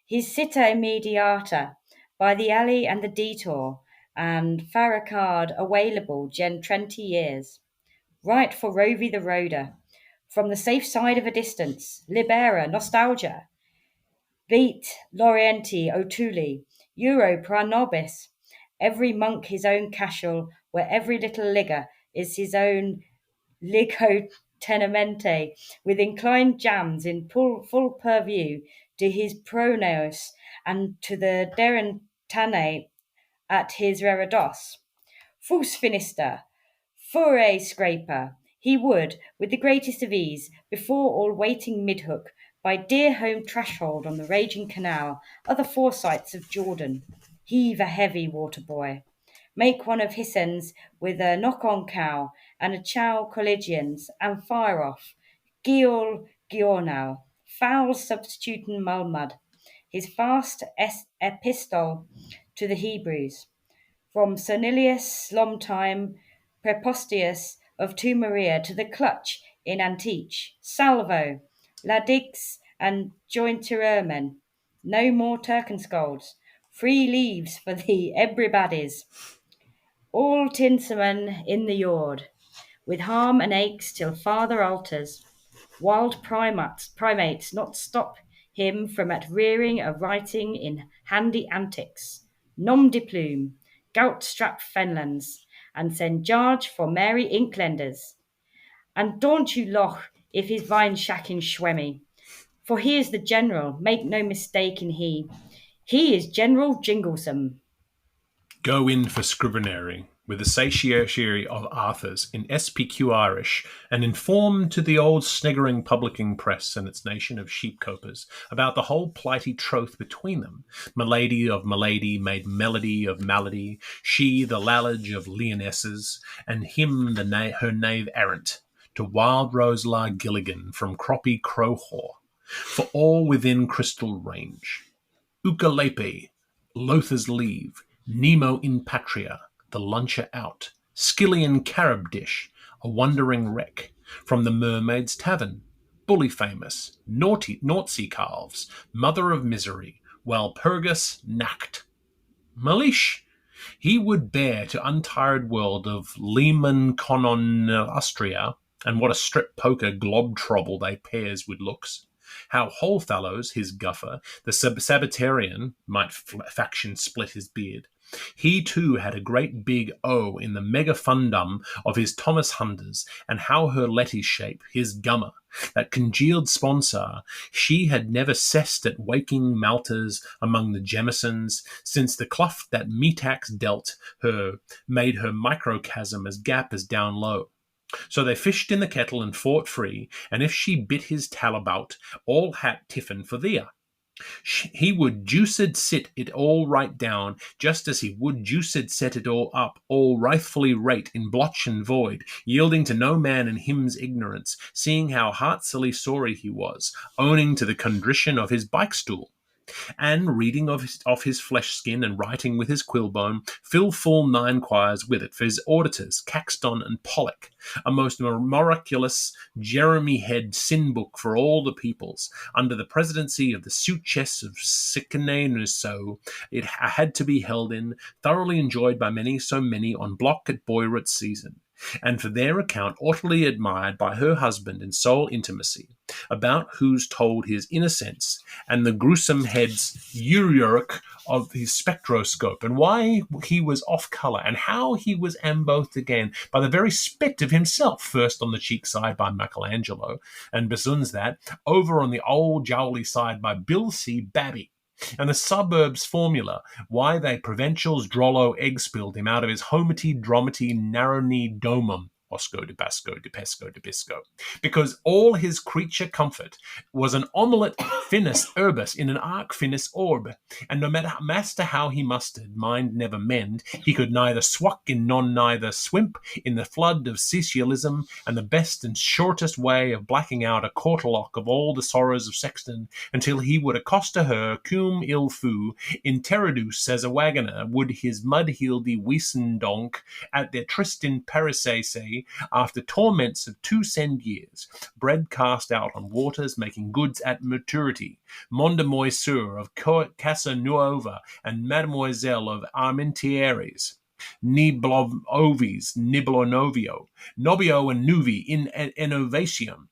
His sitta immediata by the alley and the detour, and Farrakard available gen 20 years. Right for Rovy the Roader, from the safe side of a distance, Libera, nostalgia. Beat, Lorienti, Otuli, Euro pra nobis. Every monk his own cashel, where every little ligger is his own ligo tenamente, with inclined jams in full purview to his pronaos and to the derentane at his reredos. Fus finister, fure scraper, he would, with the greatest of ease, before all waiting midhook, by dear home threshold on the raging canal, other foresights of Jordan. Heave a heavy, water boy. Make one of Hissens with a knock-on cow and a chow collegians and fire off. Giol Giornau, foul substituting Malmud, his fast epistle to the Hebrews. From Cernilius Lomtime Prepostius of Tu Maria to the clutch in Antich, Salvo, Ladix and Jointerermen. No more Turkenscolds. Free leaves for the everybody's. All tinsermen in the yard, with harm and aches till father alters. Wild primates not stop him from at rearing a writing in handy antics. Nom de plume, gout strap fenlands, and send charge for Mary Inklenders. And don't you loch if his vine shacking Schwemmy, for he is the general, make no mistake in he. He is General Jinglesome.
Go in for scrivenary with the satiety of Arthur's in SPQ Irish, and inform to the old sniggering publicing press and its nation of sheep-copers about the whole plighty troth between them. Milady of Milady made melody of malady, she the lalage of leonesses, and him her knave errant, to wild Rose La Gilligan from croppy Crowhaw, for all within crystal range. Ukalepe, Lotha's leave, Nemo in patria, the luncher out, Skillian carib dish, a wandering wreck, from the mermaid's tavern, bully famous, naughty calves, mother of misery, Walpurgis nacht. Malish, he would bear to untired world of Lehman Conon Austria, and what a strip poker globe-trouble they pairs with looks. How Wholefellows, his guffer, the Sabbatarian, might faction split his beard. He too had a great big O in the megafundum of his Thomas Hunders, and how her Letty's shape, his gummer, that congealed sponsor, she had never cessed at waking malters among the Jemisons, since the clough that Metax dealt her made her microcosm as gap as down low. So they fished in the kettle and fought free, and if she bit his talabout, all hat tiffin for thea. He would juiced sit it all right down, just as he would juiced set it all up, all wrathfully rate in blotch and void, yielding to no man in him's ignorance, seeing how heartily sorry he was, owning to the contrition of his bike-stool, and reading of his flesh skin and writing with his quillbone, fill full 9 quires with it for his auditors, Caxton and Pollock, a most miraculous Jeremy Head sin book for all the peoples. Under the presidency of the Suchess of Sycananuso, it had to be held in, thoroughly enjoyed by many, so many on block at Boyrot season, and for their account haughtily admired by her husband in sole intimacy, about whose told his innocence, and the gruesome head's uric of his spectroscope, and why he was off colour, and how he was ambothed again by the very spit of himself, first on the cheek side by Michelangelo, and besoons that, over on the old jowly side by Bill C. Babby, and the suburbs formula, why they provincials drollo egg spilled him out of his homity dromity narrowny domum, Osco de Basco de Pesco de Bisco, because all his creature comfort was an omelette finis urbis in an arc finis orb, and no master how he mustered, mind never mend, he could neither swuck in non neither swimp in the flood of socialism, and the best and shortest way of blacking out a quarterlock of all the sorrows of Sexton, until he would accost her cum il fu interodus as a wagoner would his mud-heeledy Wiesendonk at their tryst in Parisese, after torments of 2 years, bread cast out on waters, making goods at maturity, Mondemoiseur of Casanuova and Mademoiselle of Armentieres, Niblovis, Niblonovio, Nobio and Nuvi in innovatium,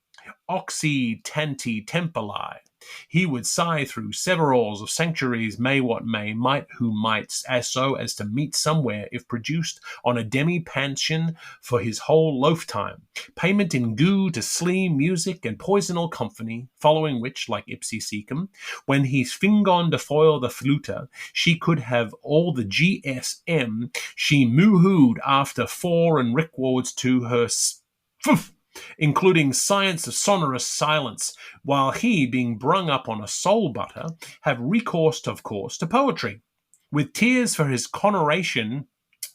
Oxy Tanti Tempoli. He would sigh through severals of sanctuaries, may what may, might who might, as so as to meet somewhere, if produced, on a demi-pension for his whole loaf-time, payment in goo to slee, music, and poisonal company, following which, like ipsi secum, when he's fingon to foil the fluta, she could have all the GSM she moo-hooed after 4 and rickwards to her including science of sonorous silence, while he, being brung up on a soul butter, have recourse, of course, to poetry, with tears for his coronation,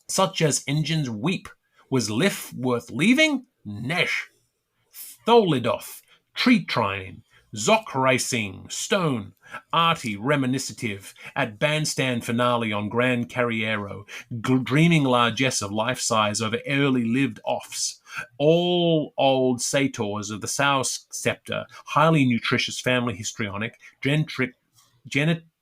such as engines weep. Was Liff worth leaving? Nesh. Tholidoth, tree train, Zoc racing, stone, arty reminiscitive, at bandstand finale on Grand Carriero, dreaming largesse of life size over early lived offs. All old satyrs of the sow scepter, highly nutritious family histrionic,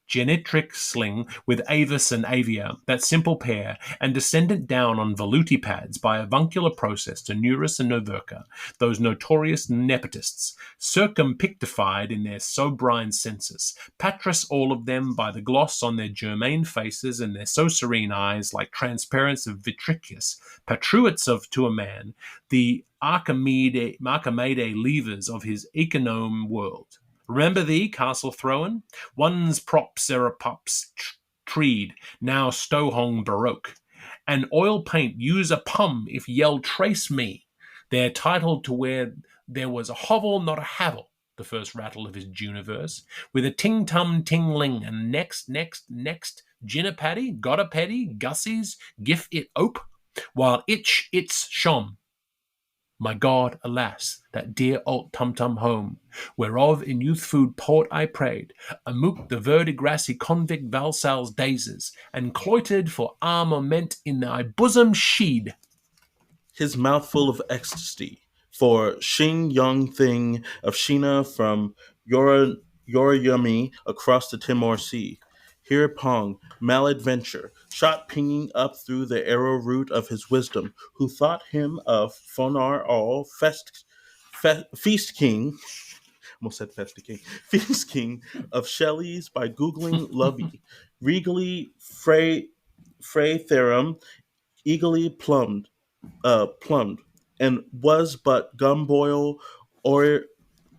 genetric sling with Avis and Avia, that simple pair, and descendant down on voluti pads by avuncular process to Neurus and Noverca, those notorious nepotists, circumpictified in their sobrine census, patras all of them by the gloss on their germane faces and their so serene eyes like transparence of Vitricus, patruits of to a man, the Archimede levers of his econome world. Remember thee, Castle Throwen? One's prop Serapups treed, now Stohong Baroque. And oil paint use a pum if yell trace me. They're titled to where there was a hovel, not a havel, the first rattle of his Juniverse, with a ting-tum ting-ling, and next, gin a paddy, got a petty, gussies, gif it ope, while it's shom. My God, alas, that dear old tum-tum home, whereof in youth food port I prayed, amook the verdigrassy convict Valsal's dazes, and cloitered for armament in thy bosom sheed.
His mouth full of ecstasy, for Xing young thing of Sheena from Yorayumi across the Timor Sea. Hereupon, maladventure, shot pinging up through the arrow root of his wisdom, who thought him of Fonar all feast king, almost said Festa King, feast king of Shelley's by googling Lovey, regally Frey theorem, eagerly plumbed, and was but gumboil or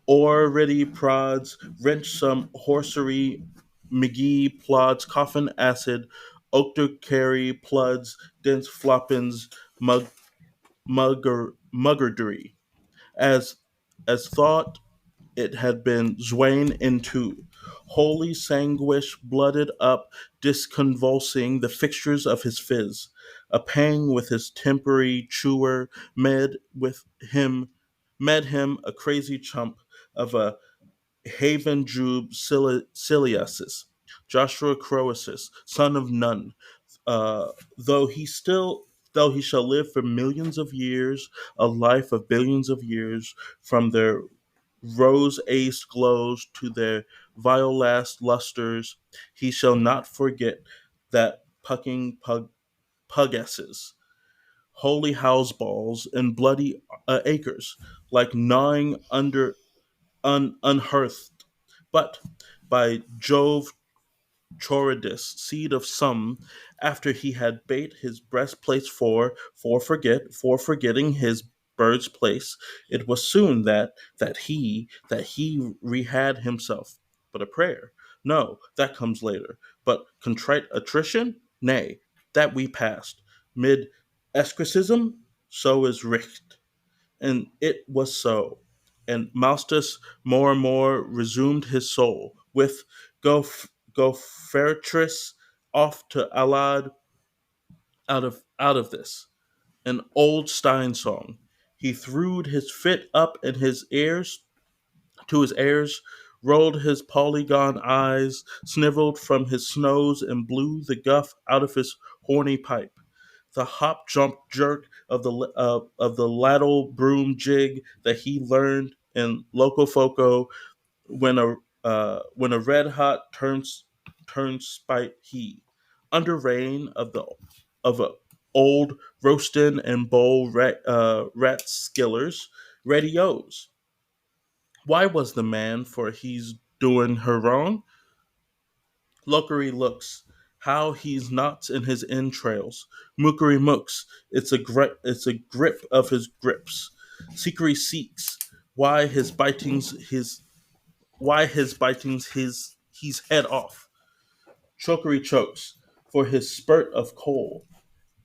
already prods, wrench some horsery, McGee plods, coffin acid, octo carry ploods, dense floppins, muggerdery, as as thought it had been zwain in two, wholly sanguish, blooded up, disconvulsing the fixtures of his fizz. A pang with his temporary chewer, med him a crazy chump of a Haven Jube Ciliasis, Joshua Croesus, son of Nun, uh, though he still though he shall live for millions of years, a life of billions of years, from their rose-aced glows to their violast lusters, he shall not forget that pucking pugesses, holy house balls, and bloody acres, like gnawing under unhearthed. But by Jove, Chorodus, seed of some, after he had bait his breastplates for forgetting his bird's place, it was soon that he rehad himself. But a prayer, no, that comes later. But contrite attrition, nay, that we passed. Mid escricism, so is richt. And it was so. And Maustus more and more resumed his soul, with go Fertris off to Alad out of this. An old Stein song. He threwed his fit up in his ears to his ears, rolled his polygon eyes, sniveled from his snows, and blew the guff out of his horny pipe. The hop jump jerk of the ladle broom jig that he learned in Locofoco when a red hot turns spite he under rain of a old roastin and bowl rat skillers radios. Why was the man, for he's doing her wrong? Lookery looks, how he's knots in his entrails. Mookery mooks, it's a grip of his grips. Seekery seeks, why his head off. Chokery chokes, for his spurt of coal.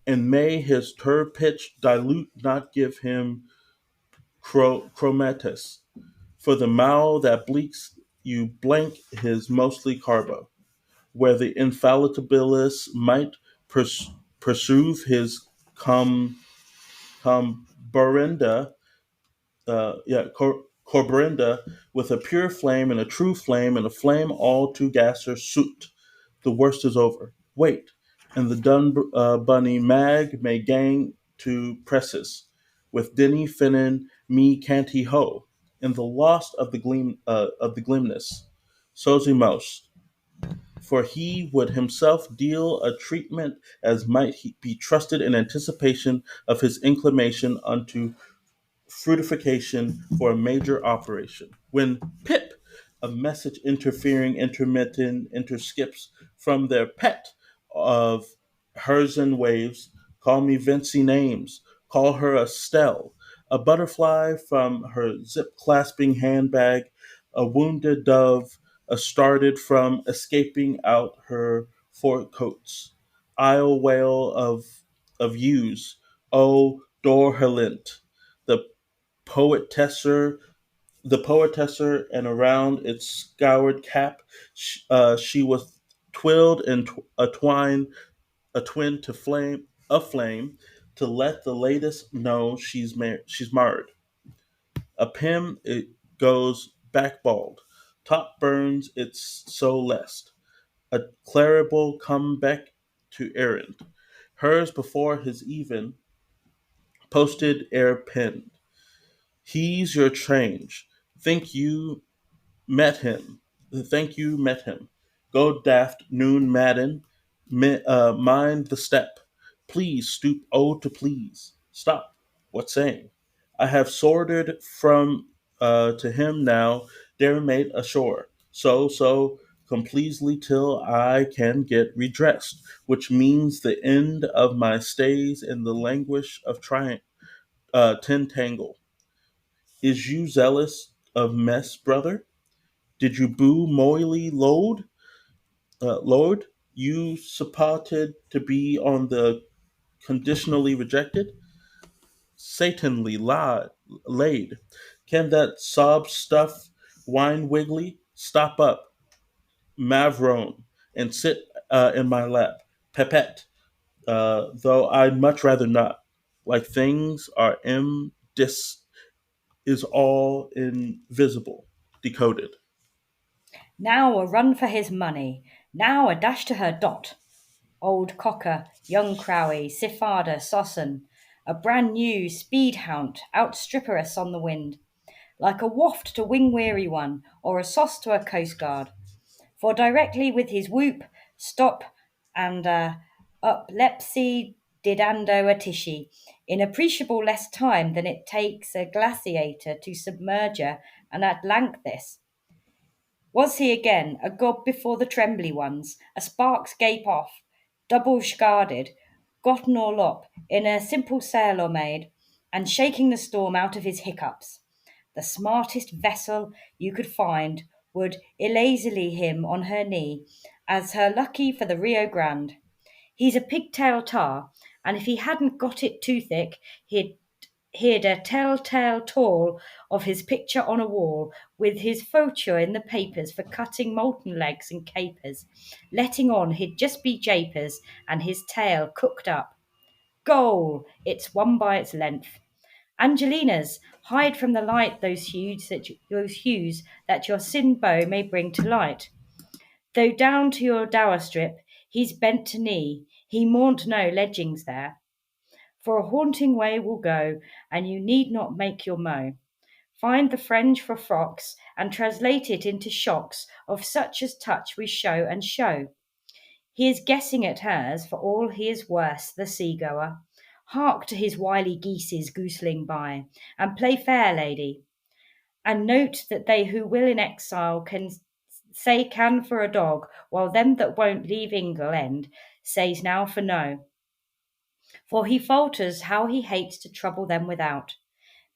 And may his tur pitch dilute not give him chromatus. For the mile that bleaks you blank his mostly carbo, where the infallibilist might pursue his combarenda, corbrenda, with a pure flame and a true flame and a flame all to gasser soot. The worst is over. Wait, and the dun bunny mag may gang to presses, with Denny Finnan me canty ho, in the lost of the glimness. So's he most, for he would himself deal a treatment as might he be trusted in anticipation of his inclination unto fruitification for a major operation. When pip, a message interfering intermittent interskips from their pet of hers and waves, call me Vincy names, call her Estelle, a butterfly from her zip clasping handbag, a wounded dove, a started from escaping out her forecoats, isle whale of ewes, O Dorhelint, the poetesser, and around its scoured cap, she was twilled and a twin to flame, a flame, to let the latest know she's marred. A pim it goes backbald, top burns its so lest. A claribel come back to errand. Hers before his even posted ere penned. He's your change. Think you met him. Thank you met him. Go daft noon madden. Mind the step. Please stoop oh to please. Stop. What saying? I have sorted from to him now, dare mate ashore. So completely till I can get redressed, which means the end of my stays in the languish of tentangle. Is you zealous of mess, brother? Did you boo moily Lord? You supported to be on the conditionally rejected? Satanly laid. Can that sob stuff wine wiggly? Stop up, Mavrone, and sit in my lap. Pepette, though I'd much rather not. Like things are is all invisible, decoded.
Now a run for his money, now a dash to her dot. Old Cocker, young Crowie, Sifada, Sossan, a brand new speed hound, outstripper us on the wind, like a waft to wing weary one, or a sauce to a coastguard. For directly with his whoop, stop, and up lepsy didando a tishy, in appreciable less time than it takes a glaciator to submerge her, and at length this. Was he again a god before the trembly ones, a sparks gape off, double guarded, gotten all up, in a simple sailor made, and shaking the storm out of his hiccups? The smartest vessel you could find would elazily him on her knee, as her lucky for the Rio Grande. He's a pigtail tar, and if he hadn't got it too thick, he'd a telltale tall of his picture on a wall, with his photo in the papers for cutting molten legs and capers, letting on he'd just be japers, and his tail cooked up. Goal! It's one by its length. Angelinas, hide from the light those hues that your sin bow may bring to light. Though down to your dower strip he's bent to knee, he maun't no ledgings there. For a haunting way will go, and you need not make your mow. Find the French for frocks, and translate it into shocks of such as touch we show and show. He is guessing at hers, for all he is worse, the seagoer. Hark to his wily geeses goosling by, and play fair, lady. And note that they who will in exile can for a dog, while them that won't leave England says now for no. For he falters how he hates to trouble them without.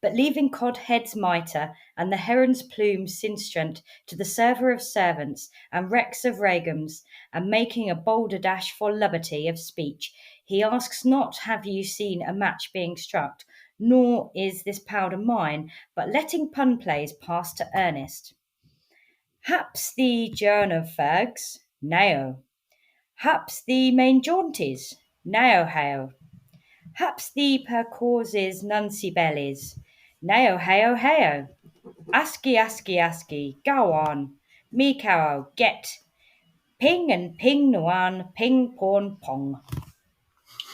But leaving Codhead's mitre and the heron's plume sinstrent to the server of servants and Rex of regums, and making a bolder dash for liberty of speech, he asks not have you seen a match being struck, nor is this powder mine, but letting pun plays pass to earnest. Haps the journ of fags, nao. Haps the main jaunties, nao hao. Haps the per causes nuncy bellies, nao hao hao. Asky, asky, asky, go on. Me cow, get. Ping and ping nuan, ping porn pong.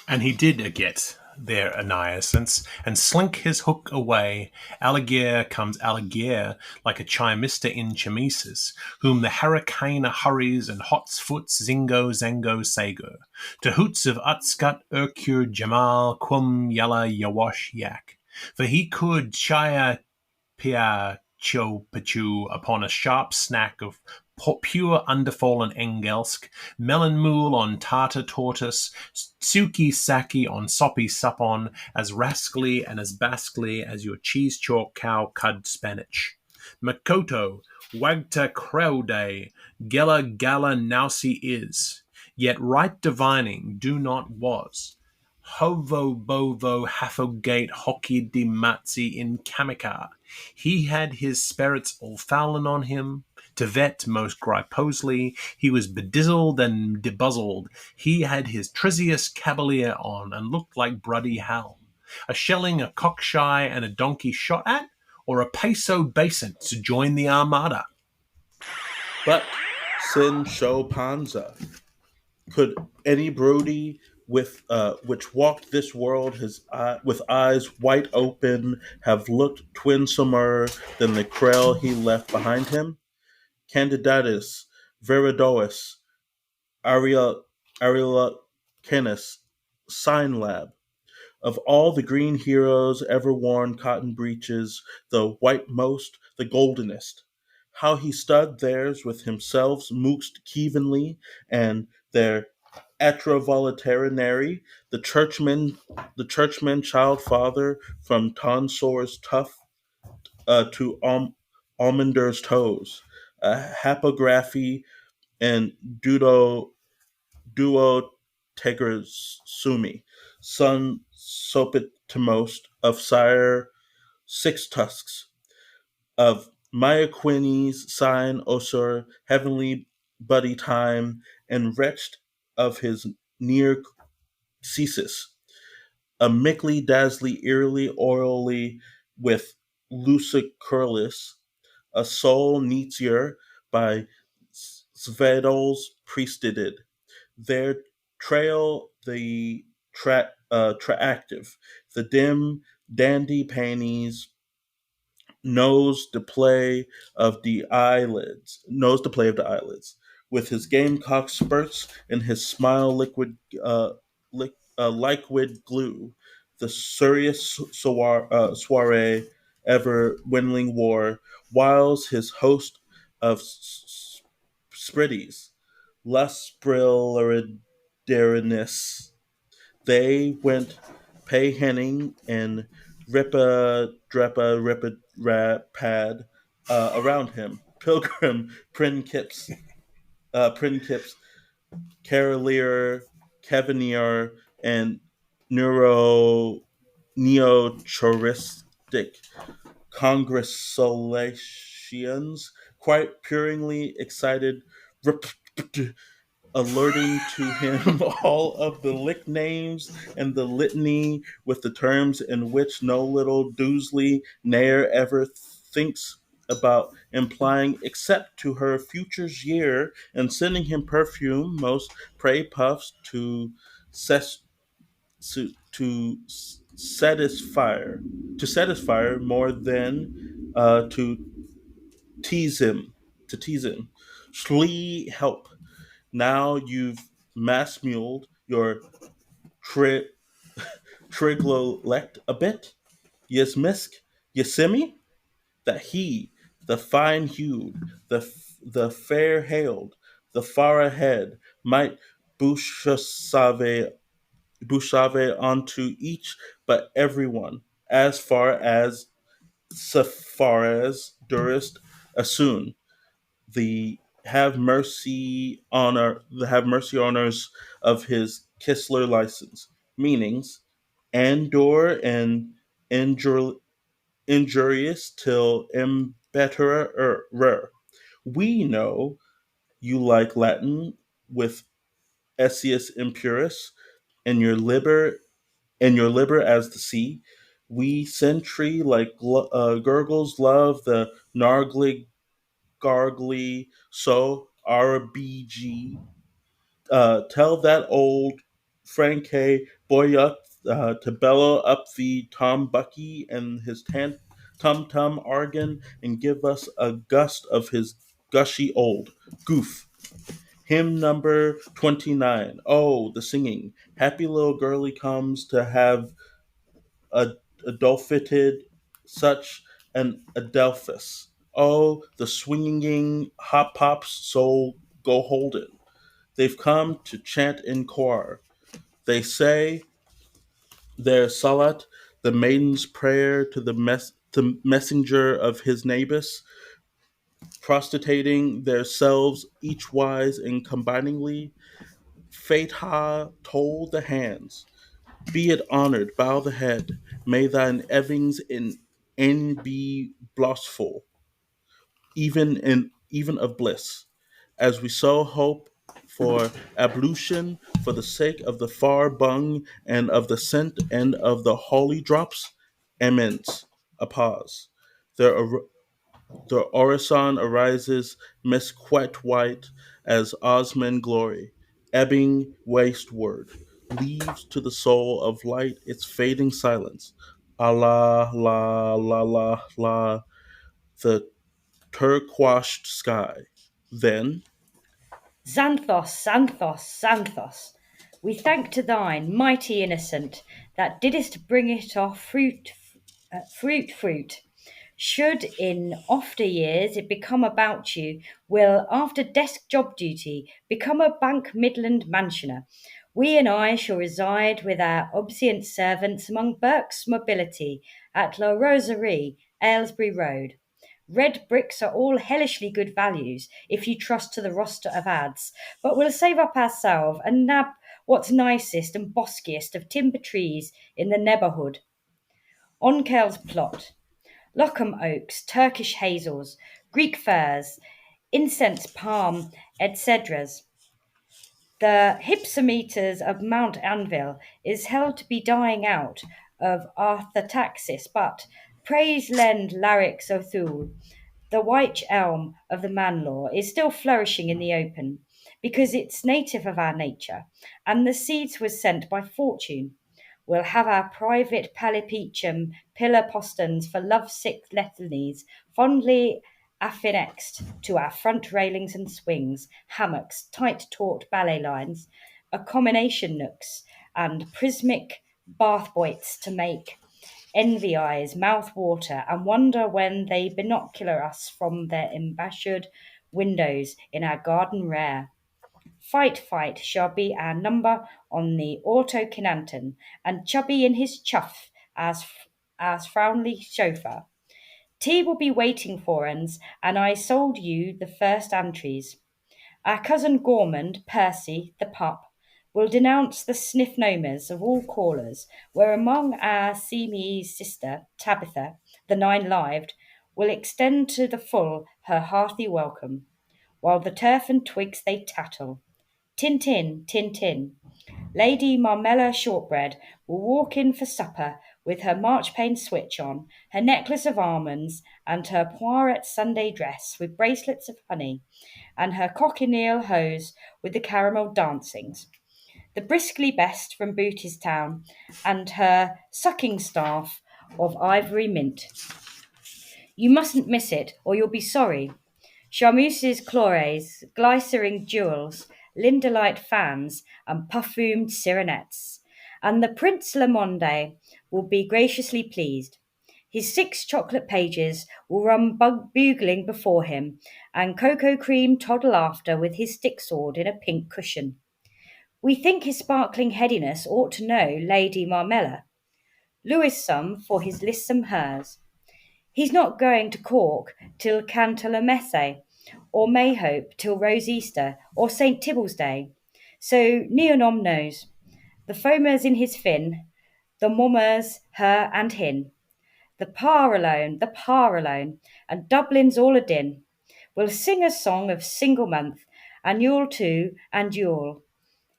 And he did get their anniescence, and slink his hook away. Alligator comes alligator, like a chimister in chemises, whom the hurricane hurries, and hots foots zingo zango sago, to hoots of utscut urcure jamal quum yalla yawash yak. For he could chaya pia cho pachu upon a sharp snack of pure underfallen engelsk, melon mool on tartar tortoise, suki saki on soppy suppon, as rascally and as baskly as your cheese chalk cow cud spinach. Makoto, wagta crowday, gela gala nausi is, yet right divining do not was. Hovo bovo haffogate hockey di matzi in kamika. He had his spirits all fouling on him. To vet most griposely, he was bedizzled and debuzzled. He had his Trisius cavalier on, and looked like Bruddy Halm. A shelling, a cockshy, and a donkey shot at, or a peso basin to join the armada.
But sin show panza. Could any Brody which walked this world with eyes wide open have looked twinsomer than the trail he left behind him? Candidatus, Viridois, Ariela Canis, Sign Lab. Of all the green heroes ever worn cotton breeches, the whitemost, the goldenest. How he stud theirs with himself mooxed kevenly, and their atrovolitarinary, the churchman child father from Tonsor's tuft to almonder's toes, hapography and duo tegers sumi, son sopit to most of sire six tusks, of Myaquines sign osur heavenly buddy time, and wretched of his near ceases, a mickly dazzly eerily oily with lucicurlis, a soul neatsier by Svedol's priesteded. Their trail the traactive, the dim dandy panties knows the play of the eyelids, with his gamecock spurts and his smile liquid glue, the serious soiree ever windling war, whiles his host of spritties, lusprilaridariness. They went pay henning and rippa pad around him. Pilgrim, Prinkips, Carolier, Cavanier, and neochoristic congratulations, quite puringly excited, alerting to him all of the lick names and the litany with the terms in which no little Doosley ne'er ever thinks about implying except to her future's year, and sending him perfume most prey puffs ses- to satisfy more than tease him to tease him. Schlee help. Now you've mass muled your tri- triglolect a bit. Yes, misk, Yesimi? That he, the fine hued, the fair hailed, the far ahead, might bouchave onto each but everyone, so far as durst assume the have mercy honors of his Kistler license, meanings Andor and injur- injurious till imbetterer. We know you like Latin with Essius Impurus, and your liber as the sea. We sentry like gurgles love the nargly gargly, so RBG. Tell that old Franke Boyuk to bellow up the Tom Bucky and his tum tum organ and give us a gust of his gushy old goof. Hymn number 29. Oh, the singing. Happy little girlie comes to have a adolphited such an Adelphus. Oh, the swinging hop pops so go holden. They've come to chant in choir. They say their salat, the maiden's prayer to the messenger of his nabis, prostituting themselves each wise and combiningly. Fate ha told the hands. Be it honored, bow the head. May thine evings in any be blissful, even of bliss. As we so hope for ablution, for the sake of the far bung and of the scent and of the holy drops, amens. A pause. There the orison arises mesquite white as Osman glory, ebbing wasteward, leaves to the soul of light its fading silence. Allah, la, la, la, la, the turquoised sky. Then,
Xanthos, Xanthos, Xanthos, we thank to thine, mighty innocent, that didst bring it off fruit. Should in after years it become about you, will after desk job duty become a bank Midland mansioner. We and I shall reside with our obedient servants among Burke's Mobility at La Roserie, Aylesbury Road. Red bricks are all hellishly good values if you trust to the roster of ads, but we'll save up ourselves and nab what's nicest and boskiest of timber trees in the neighbourhood. Onkell's plot. Lockham oaks, Turkish hazels, Greek firs, incense palm, etc. The hypsometers of Mount Anvil is held to be dying out of arthrotaxis, but praise lend larynx o'thul. The wych elm of the Manlaw is still flourishing in the open because it's native of our nature, and the seeds was sent by fortune. We'll have our private pallipeachum pillar postons for love-sick Lethanies fondly affixed to our front railings and swings, hammocks, tight-taut ballet lines, accommodation nooks, and prismic bath boits to make envy eyes mouth water and wonder when they binocular us from their embassured windows in our garden rare. Fight shall be our number on the Auto Kinanton, and Chubby in his chuff as Frownley chauffeur. Tea will be waiting for uns, and I sold you the first entries. Our cousin Gormand, Percy, the pup, will denounce the sniff-nomers of all callers, where among our Siamese sister, Tabitha, the nine-lived, will extend to the full her hearty welcome, while the turf and twigs they tattle. Tin tin, tin tin. Lady Marmella Shortbread will walk in for supper with her Marchpane switch on, her necklace of almonds, and her Poiret Sunday dress with bracelets of honey, and her cochineal hose with the caramel dancings, the briskly best from Booty's town, and her sucking staff of ivory mint. You mustn't miss it, or you'll be sorry. Charmeuse's chlores, glycering jewels, Lindolite fans, and perfumed sirenettes. And the Prince Le Monde will be graciously pleased. His 6 chocolate pages will run bugling before him, and cocoa cream toddle after with his stick sword in a pink cushion. We think his sparkling headiness ought to know Lady Marmella. Lewis some for his lissom hers. He's not going to Cork till Cantalamesse, or Mayhope till Rose Easter, or St. Tybalt's Day. So Neonom knows. The foamers in his fin, the mummers, her and hin. the par alone, and Dublin's all a din. We'll sing a song of single month, and you'll too, and you'll.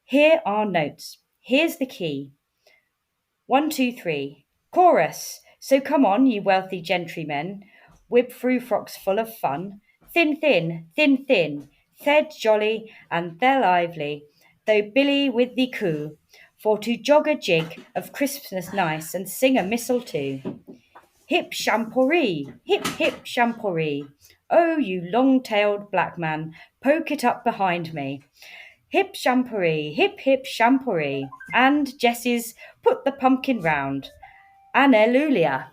Here are notes. Here's the key. 1, 2, 3. Chorus. So come on, ye wealthy gentrymen, whip through frocks full of fun. Thin, thin, thin, thin, thed jolly and they're lively, though Billy with thee coo, for to jog a jig of Christmas nice and sing a missal too. Hip shamporee, hip shamporee. Oh, you long-tailed black man, poke it up behind me. Hip hip shamporee. And Jessie's put the pumpkin round. Alleluia.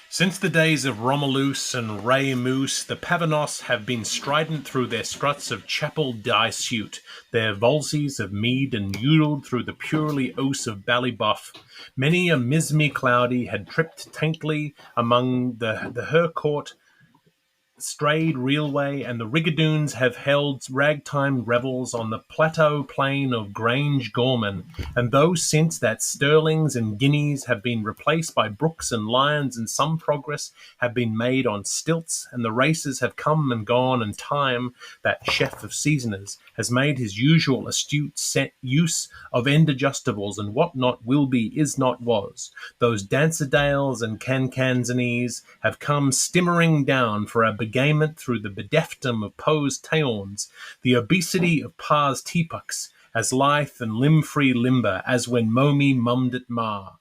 Since the days of Romulus and Ray Moose, the Pavernos have been strident through their struts of chapel die-suit, their valses of mead and noodled through the purely ouse of Ballybuff. Many a mismy cloudy had tripped taintly among the Hercourt strayed railway, and the Rigadoons have held ragtime revels on the plateau plain of Grange Gorman, and though since that sterlings and guineas have been replaced by brooks and lions, and some progress have been made on stilts, and the races have come and gone, and time, that chef of seasoners, has made his usual astute set use of end adjustables, and what not will be is not was, those Dancerdales and Cancanzanese have come stimmering down for a begamement through the bedeftdom of Poe's Taorns, the obesity of Pa's teapucks, as lithe and limb-free limber as when Momi mummed at Ma.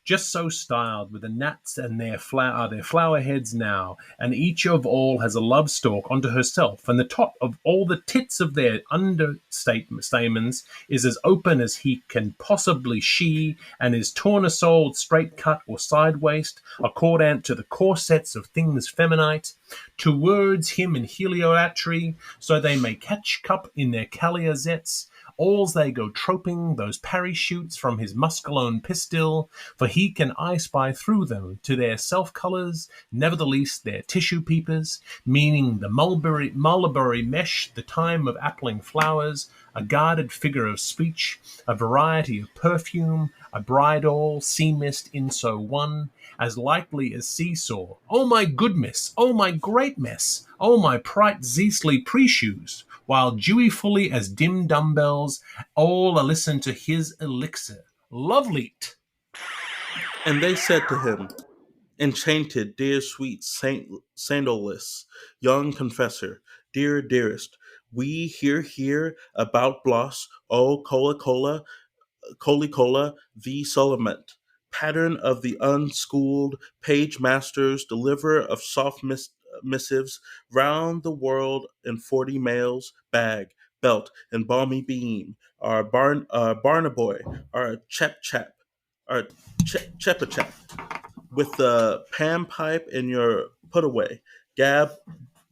Just so styled with the gnats and their flower heads now, and each of all has a love stalk unto herself, and the top of all the tits of their understamens is as open as he can possibly she, and is torn-a-soled straight cut or side-waist, accordant to the corsets of things feminite, towards him in heliolatry, so they may catch cup in their caliazets, alls they go troping those parachutes from his muscalone pistil, for he can eye-spy through them to their self-colours, nevertheless their tissue peepers, meaning the mulberry mesh, the time of appling flowers, a guarded figure of speech, a variety of perfume, a bridal, sea mist in so one, as likely as seesaw. Oh my good miss, oh my great mess, oh my prite zeasly pre-shoes, while dewy fully as dim dumbbells, all a listen to his elixir. Lovely't.
And they said to him, Enchanted, dear sweet sandalless, young confessor, dear dearest, we hear about Bloss, O Cola, the Solomont, pattern of the unschooled, page masters, deliverer of soft missives, round the world in 40 mails, bag, belt, and balmy beam, our Barnaboy, our Chap, our Chepachap, with the pan pipe in your put away, Gab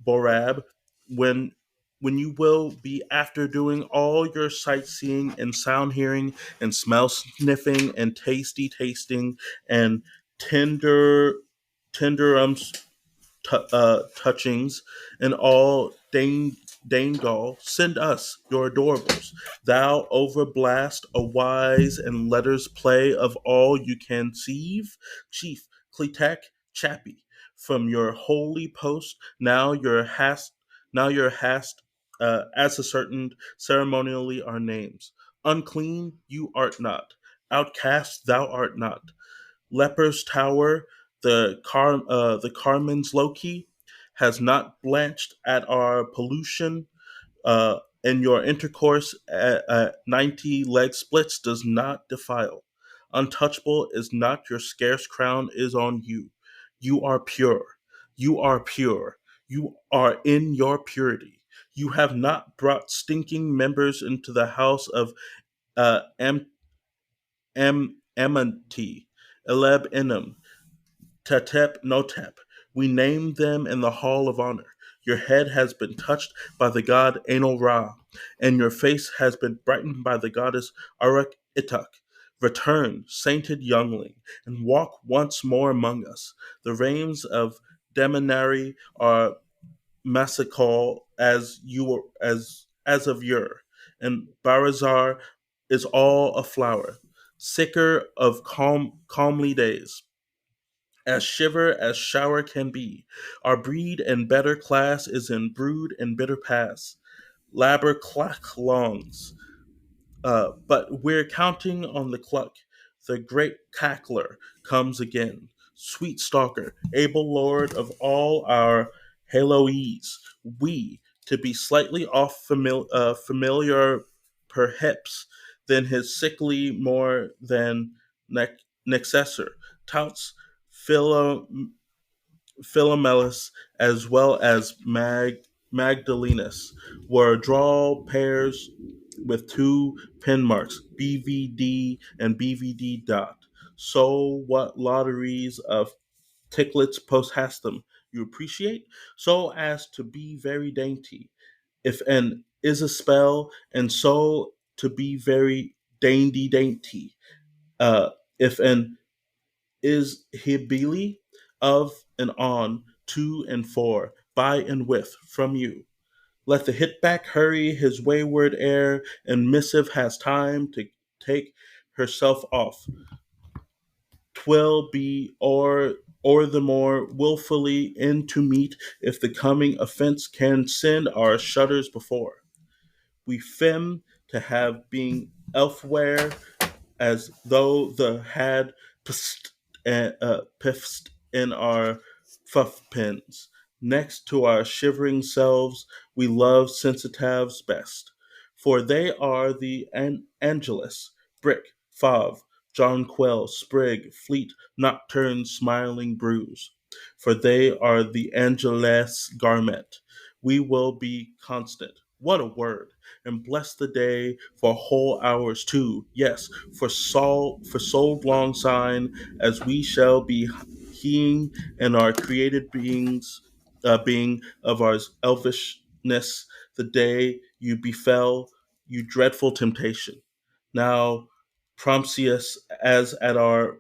Borab, when you will be after doing all your sightseeing and sound hearing and smell sniffing and tasty tasting and tender tenderums touchings and all Dangal, send us your adorables. Thou overblast a wise and letters play of all you conceive, Chief Cletak Chappy, from your holy post, now your hast, as ascertained ceremonially our names. Unclean you art not, outcast thou art not. Leper's Tower, the Carmen's Loki, has not blanched at our pollution, and your intercourse at 90 leg splits does not defile. Untouchable is not your scarce crown is on you. You are pure. You are pure. You are in your purity. You have not brought stinking members into the house of Amity, Eleb Enim, Tatep Notep. We named them in the Hall of Honor. Your head has been touched by the god Anal Ra, and your face has been brightened by the goddess Arak Itak. Return, sainted youngling, and walk once more among us. The reigns of Demonary are massacral as of yore, and Barazar is all a flower, sicker of calmly days. as shiver as shower can be. Our breed and better class is in brood and bitter pass. Labor clack longs, but we're counting on the cluck. The great cackler comes again. Sweet stalker, able lord of all our Haloes. We, to be slightly off familiar perhaps than his sickly more than nexessor, touts Philo, Philomelus as well as Magdalenus were draw pairs with two pin marks, BVD and BVD dot. So what lotteries of ticklets post hastum you appreciate, so as to be very dainty. If an is a spell, and so to be very dainty. Uh, if an is hibili of and on, to and for, by and with, from you. Let the hitback hurry his wayward air, and missive has time to take herself off. 'Twill be or the more wilfully in to meet if the coming offence can send our shudders before. We fem to have being elsewhere as though the had pissed in our fuff pins. Next to our shivering selves, we love sensitives best, for they are the Angelus, Brick, Fav, Jonquil, Sprig, Fleet, Nocturne, Smiling Brews, for they are the Angelus garment. We will be constant. What a word! And bless the day for whole hours too. Yes, for soul long sign, as we shall be heeing in our created being of our elvishness, the day you befell, you dreadful temptation. Now, Prompsius, as at our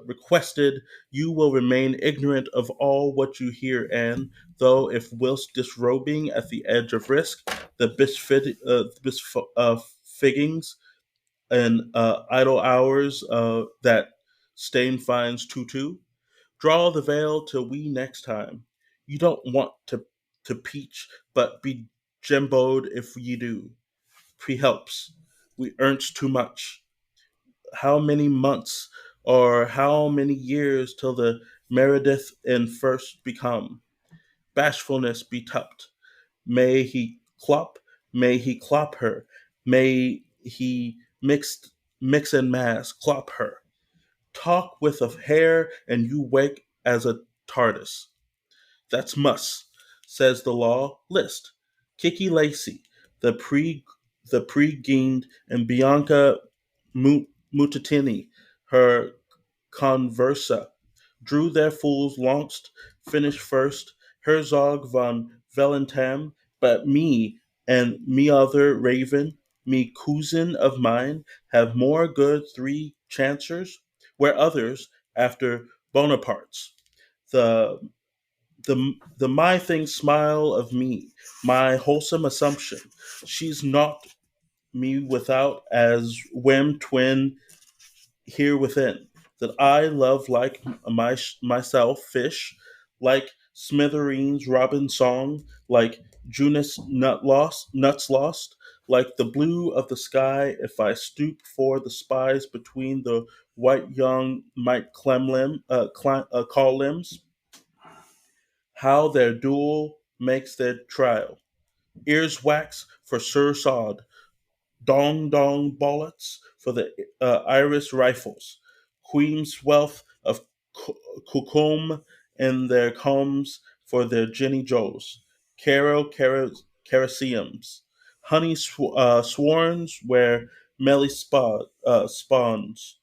requested, you will remain ignorant of all what you hear, and though if whilst disrobing at the edge of risk, the bisfiggings and idle hours that stain finds tutu. Draw the veil till we next time. You don't want to peach, but be jemboed if ye do. Pre-helps. We earns too much. How many months or how many years till the Meredith in first become? Bashfulness be tupped. May he clop her. May he mix and mass, clop her. Talk with of hair, and you wake as a TARDIS. That's muss, says the law. List. Kiki Lacey, the pre-geined, and Bianca Mutatini, her conversa, drew their fools longst, finished first, Herzog von Valentam, but me and me other raven, me cousin of mine, have more good three chancers, where others, after Bonaparte's. The the my thing smile of me, my wholesome assumption, she's not me without as whim twin here within, that I love like myself fish, like smithereens robin song, like Junus nuts lost, like the blue of the sky. If I stoop for the spies between the white young might call limbs, how their duel makes their trial. Ears wax for Sir Sod, dong dong bullets for the Iris rifles, Queen's wealth of Kukum in their combs for their Jenny Joes, Caraseums, honey swarms where Melly spawns,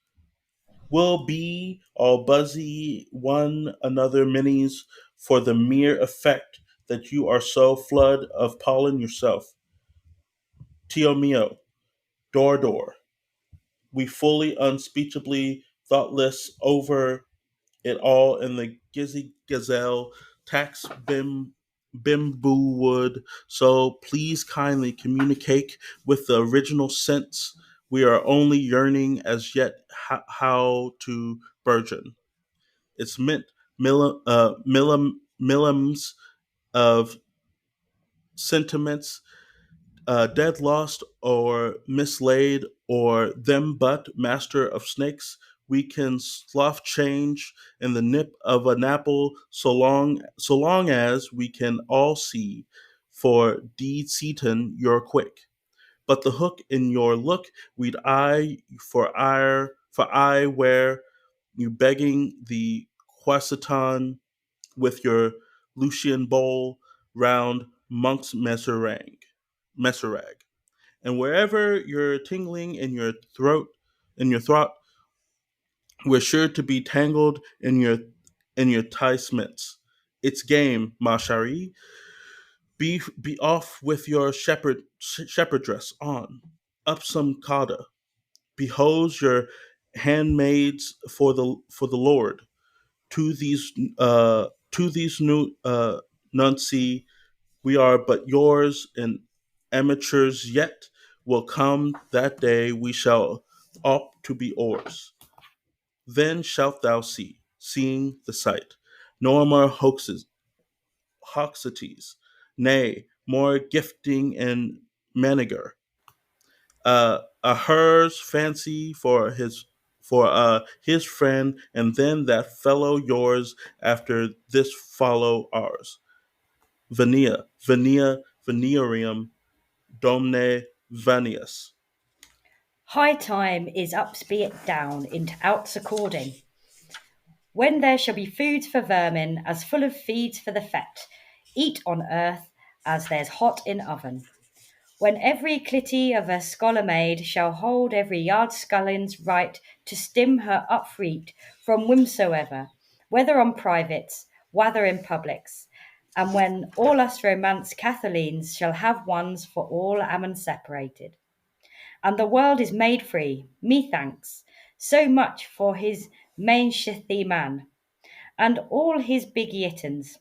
will be all buzzy one another minis for the mere effect that you are so flood of pollen yourself. Tio mio, door. We fully, unspeechably thoughtless over it all in the Gizzy Gazelle tax bamboo wood. So please kindly communicate with the original sense. We are only yearning as yet how to burgeon. It's mint millims of sentiments, dead lost or mislaid, or them but master of snakes. We can slough change in the nip of an apple, so long as we can all see. For deed Seaton, you're quick. But the hook in your look, we'd eye for I where you begging the quasiton with your Lucian bowl round monk's messerag. And wherever you're tingling in your throat, we're sure to be tangled in your enticements. It's game, ma chérie. Be off with your shepherd dress on. Up some cotta. Behold your handmaids for the Lord. To these new nunci we are but yours and amateurs yet will come that day we shall opt to be oars. Then shalt thou see, seeing the sight, no more hoxities, nay, more gifting and maneger. A her's fancy for his friend, and then that fellow yours after this follow ours. Venereum, Domne Vanius.
High time is ups be it down into outs according. When there shall be foods for vermin, as full of feeds for the fet, eat on earth as there's hot in oven. When every clitty of a scholar maid shall hold every yard scullion's right to stim her upfreet from whomsoever, whether on privates, whether in publics, and when all us romance Cathalines shall have ones for all ammon separated. And the world is made free, methanks, so much for his main shithy man, and all his big yittins.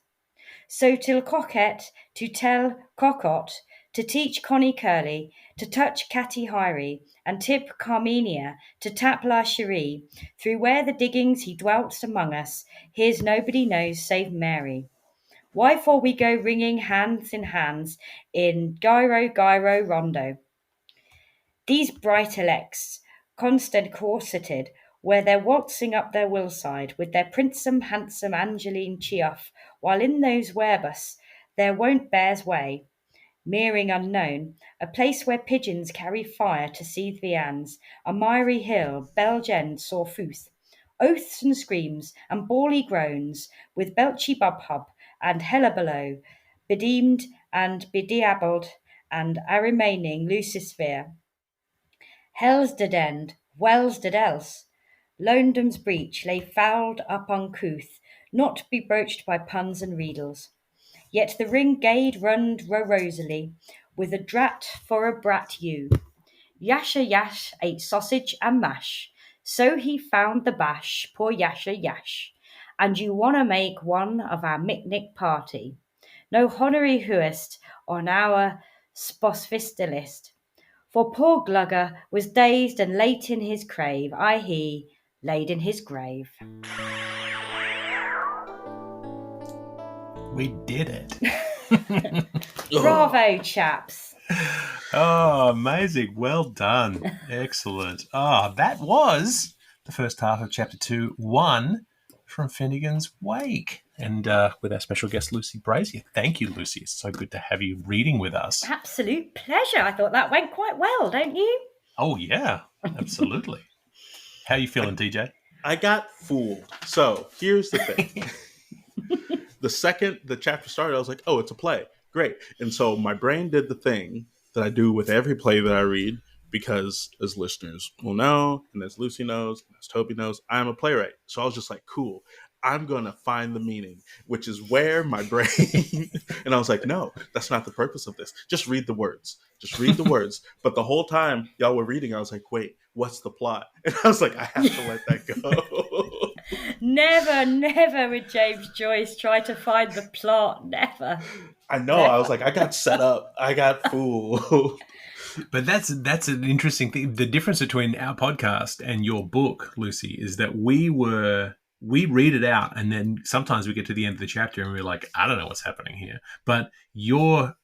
So till coquette, to tell cocotte, to teach Connie Curly, to touch Catty Hyrie, and tip Carmenia, to tap La Cherie, through where the diggings he dwelt among us, here's nobody knows save Mary. Why for we go ringing hands in gyro rondo. These bright elects, constant corseted, where they're waltzing up their willside with their princesome handsome Angeline Chioff, while in those werebus there won't bear's way, meering unknown, a place where pigeons carry fire to seethe viands, a miry hill, Belgend saw footh, oaths and screams and bawly groans, with belchy bubhub and hella below, bedeemed and bediabbled and a remaining lucisphere. Hell's did end, wells did else. Lonedom's breach lay fouled up uncouth, not to be broached by puns and riedels. Yet the ring gayed rund rosily, with a drat for a brat you. Yasha Yash ate sausage and mash, so he found the bash, poor Yasha Yash. And you wanna make one of our picnic party. No honorary whoest on our sposvistalist. For poor Glugger was dazed and late in his crave, he laid in his grave.
We did it.
Bravo, chaps.
Oh, amazing. Well done. Excellent. That was the first half of Chapter 2-1 from Finnegans Wake. And with our special guest, Lucy Brazier. Thank you, Lucy. It's so good to have you reading with us.
Absolute pleasure. I thought that went quite well, don't you?
Oh, yeah. Absolutely. How are you feeling, TJ?
I got fooled. So here's the thing. The second the chapter started, I was like, oh, it's a play. Great. And so my brain did the thing that I do with every play that I read, because as listeners will know, and as Lucy knows, and as Toby knows, I'm a playwright. So I was just like, cool. I'm going to find the meaning, which is where my brain... And I was like, no, that's not the purpose of this. Just read the words. Just read the words. But the whole time y'all were reading, I was like, wait, what's the plot? And I was like, I have to let that go.
Never would James Joyce try to find the plot. Never.
I know. Never. I was like, I got set up. I got fooled.
But that's an interesting thing. The difference between our podcast and your book, Lucy, is that we were we read it out, and then sometimes we get to the end of the chapter and we're like, I don't know what's happening here. But your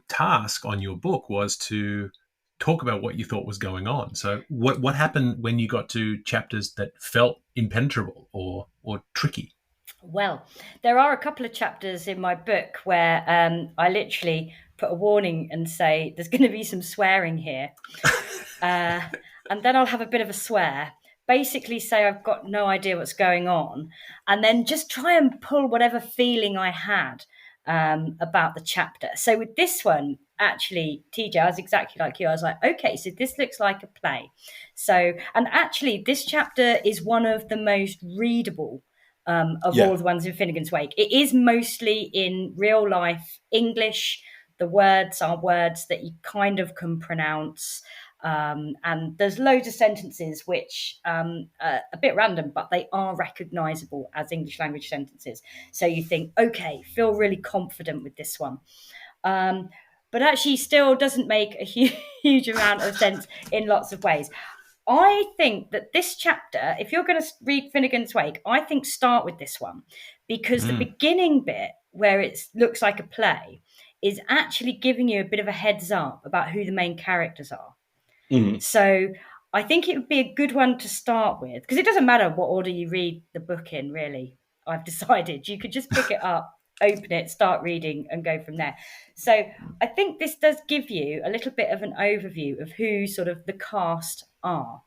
task on your book was to talk about what you thought was going on. So what happened when you got to chapters that felt impenetrable or tricky?
Well, there are a couple of chapters in my book where I literally put a warning and say there's going to be some swearing here. And then I'll have a bit of a swear, basically say I've got no idea what's going on, and then just try and pull whatever feeling I had about the chapter. So with this one, actually, TJ, I was exactly like you. I was like, okay, so this looks like a play. So, and actually, this chapter is one of the most readable of all the ones in Finnegans Wake. It is mostly in real life English. The words are words that you kind of can pronounce. And there's loads of sentences which are a bit random, but they are recognisable as English language sentences. So you think, okay, feel really confident with this one. But actually still doesn't make a huge amount of sense in lots of ways. I think that this chapter, if you're going to read Finnegans Wake, I think start with this one, because the beginning bit where it looks like a play is actually giving you a bit of a heads up about who the main characters are. So I think it would be a good one to start with, because it doesn't matter what order you read the book in, really. I've decided you could just pick it up, open it, start reading, and go from there. So I think this does give you a little bit of an overview of who sort of the cast are.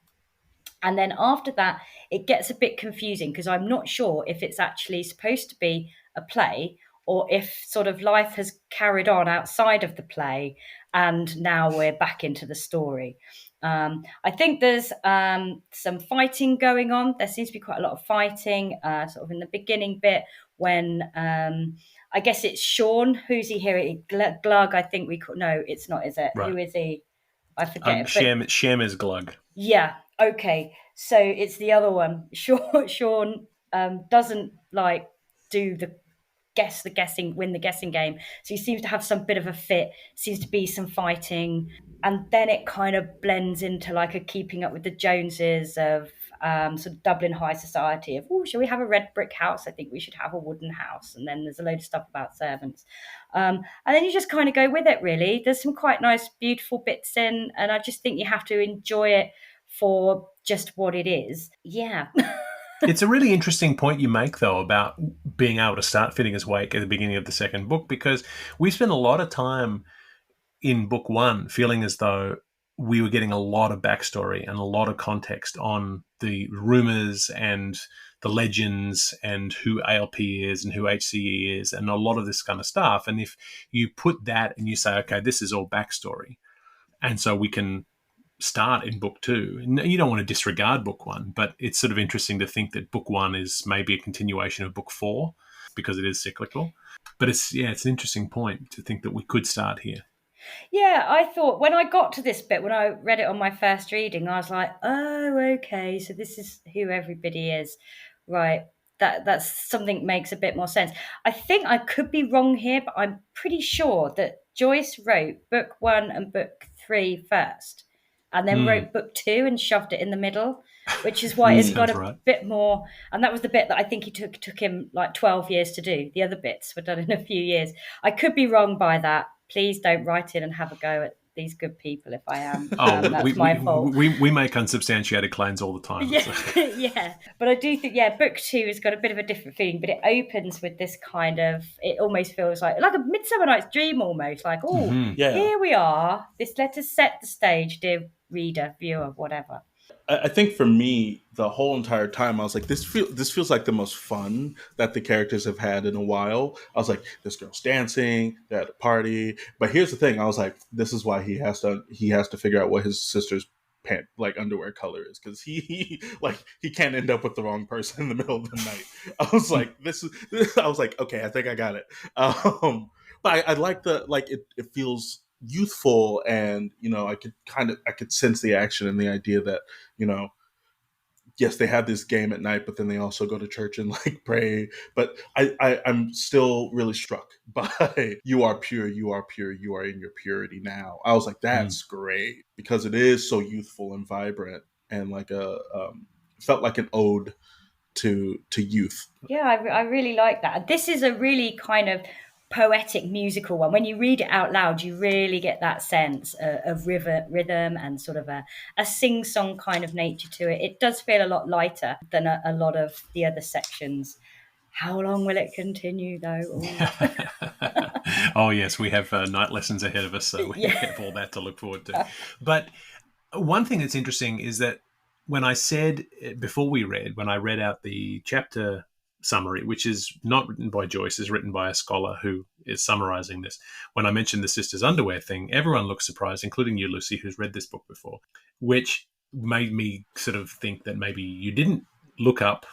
And then after that, it gets a bit confusing, because I'm not sure if it's actually supposed to be a play or if sort of life has carried on outside of the play and now we're back into the story. I think there's some fighting going on. There seems to be quite a lot of fighting sort of in the beginning bit when I guess it's Sean. Who's he here? Glug, I think we call. No, it's not, is it?
Right.
Who is he? I forget.
Shem is Glug.
Yeah. Okay. So it's the other one. Sean doesn't like do the win the guessing game. So he seems to have some bit of a fit, seems to be some fighting. And then it kind of blends into like a keeping up with the Joneses of sort of Dublin high society of, oh, shall we have a red brick house? I think we should have a wooden house. And then there's a load of stuff about servants. And then you just kind of go with it, really. There's some quite nice, beautiful bits in. And I just think you have to enjoy it for just what it is. Yeah.
It's a really interesting point you make, though, about being able to start Finnegans Wake at the beginning of the second book, because we spent a lot of time in book one feeling as though we were getting a lot of backstory and a lot of context on the rumours and the legends and who ALP is and who HCE is and a lot of this kind of stuff. And if you put that and you say, okay, this is all backstory, and so we can start in book two. You don't want to disregard book one, but it's sort of interesting to think that book one is maybe a continuation of book four because it is cyclical. But it's an interesting point to think that we could start here.
Yeah, I thought when I got to this bit, when I read it on my first reading, I was like, oh, okay, so this is who everybody is. Right. That's something makes a bit more sense. I think I could be wrong here, but I'm pretty sure that Joyce wrote book one and book three first, and then wrote book two and shoved it in the middle, which is why it's got a bit more. And that was the bit that I think he took him like 12 years to do. The other bits were done in a few years. I could be wrong by that. Please don't write in and have a go at these good people if I am. That's my fault.
We make unsubstantiated claims all the time.
Yeah, so. Yeah. But I do think, book two has got a bit of a different feeling, but it opens with this kind of, it almost feels like a Midsummer Night's Dream almost, like, here we are. Let us set the stage, dear reader, viewer, whatever.
I think for me, the whole entire time, I was like, this feels like the most fun that the characters have had in a while. I was like, this girl's dancing, they're at a party. But here's the thing, I was like, this is why he has to figure out what his sister's underwear color is, because he can't end up with the wrong person in the middle of the night. I was like, I was like, okay, I think I got it. But I like it feels youthful, and I could sense the action and the idea that yes, they have this game at night, but then they also go to church and pray. But I'm still really struck by you are pure, you are pure, you are in your purity now. I was like, that's great, because it is so youthful and vibrant, and felt like an ode to youth.
Yeah, I really like that. This is a really kind of poetic musical one. When you read it out loud, you really get that sense of rhythm and sort of a sing-song kind of nature to it. It does feel a lot lighter than a lot of the other sections. How long will it continue, though?
Oh, yes, we have night lessons ahead of us, so we have all that to look forward to. But one thing that's interesting is that when I said, before we read, when I read out the chapter summary, which is not written by Joyce, is written by a scholar who is summarizing this. When I mentioned the sisters' underwear thing, everyone looked surprised, including you, Lucy, who's read this book before, which made me sort of think that maybe you didn't look up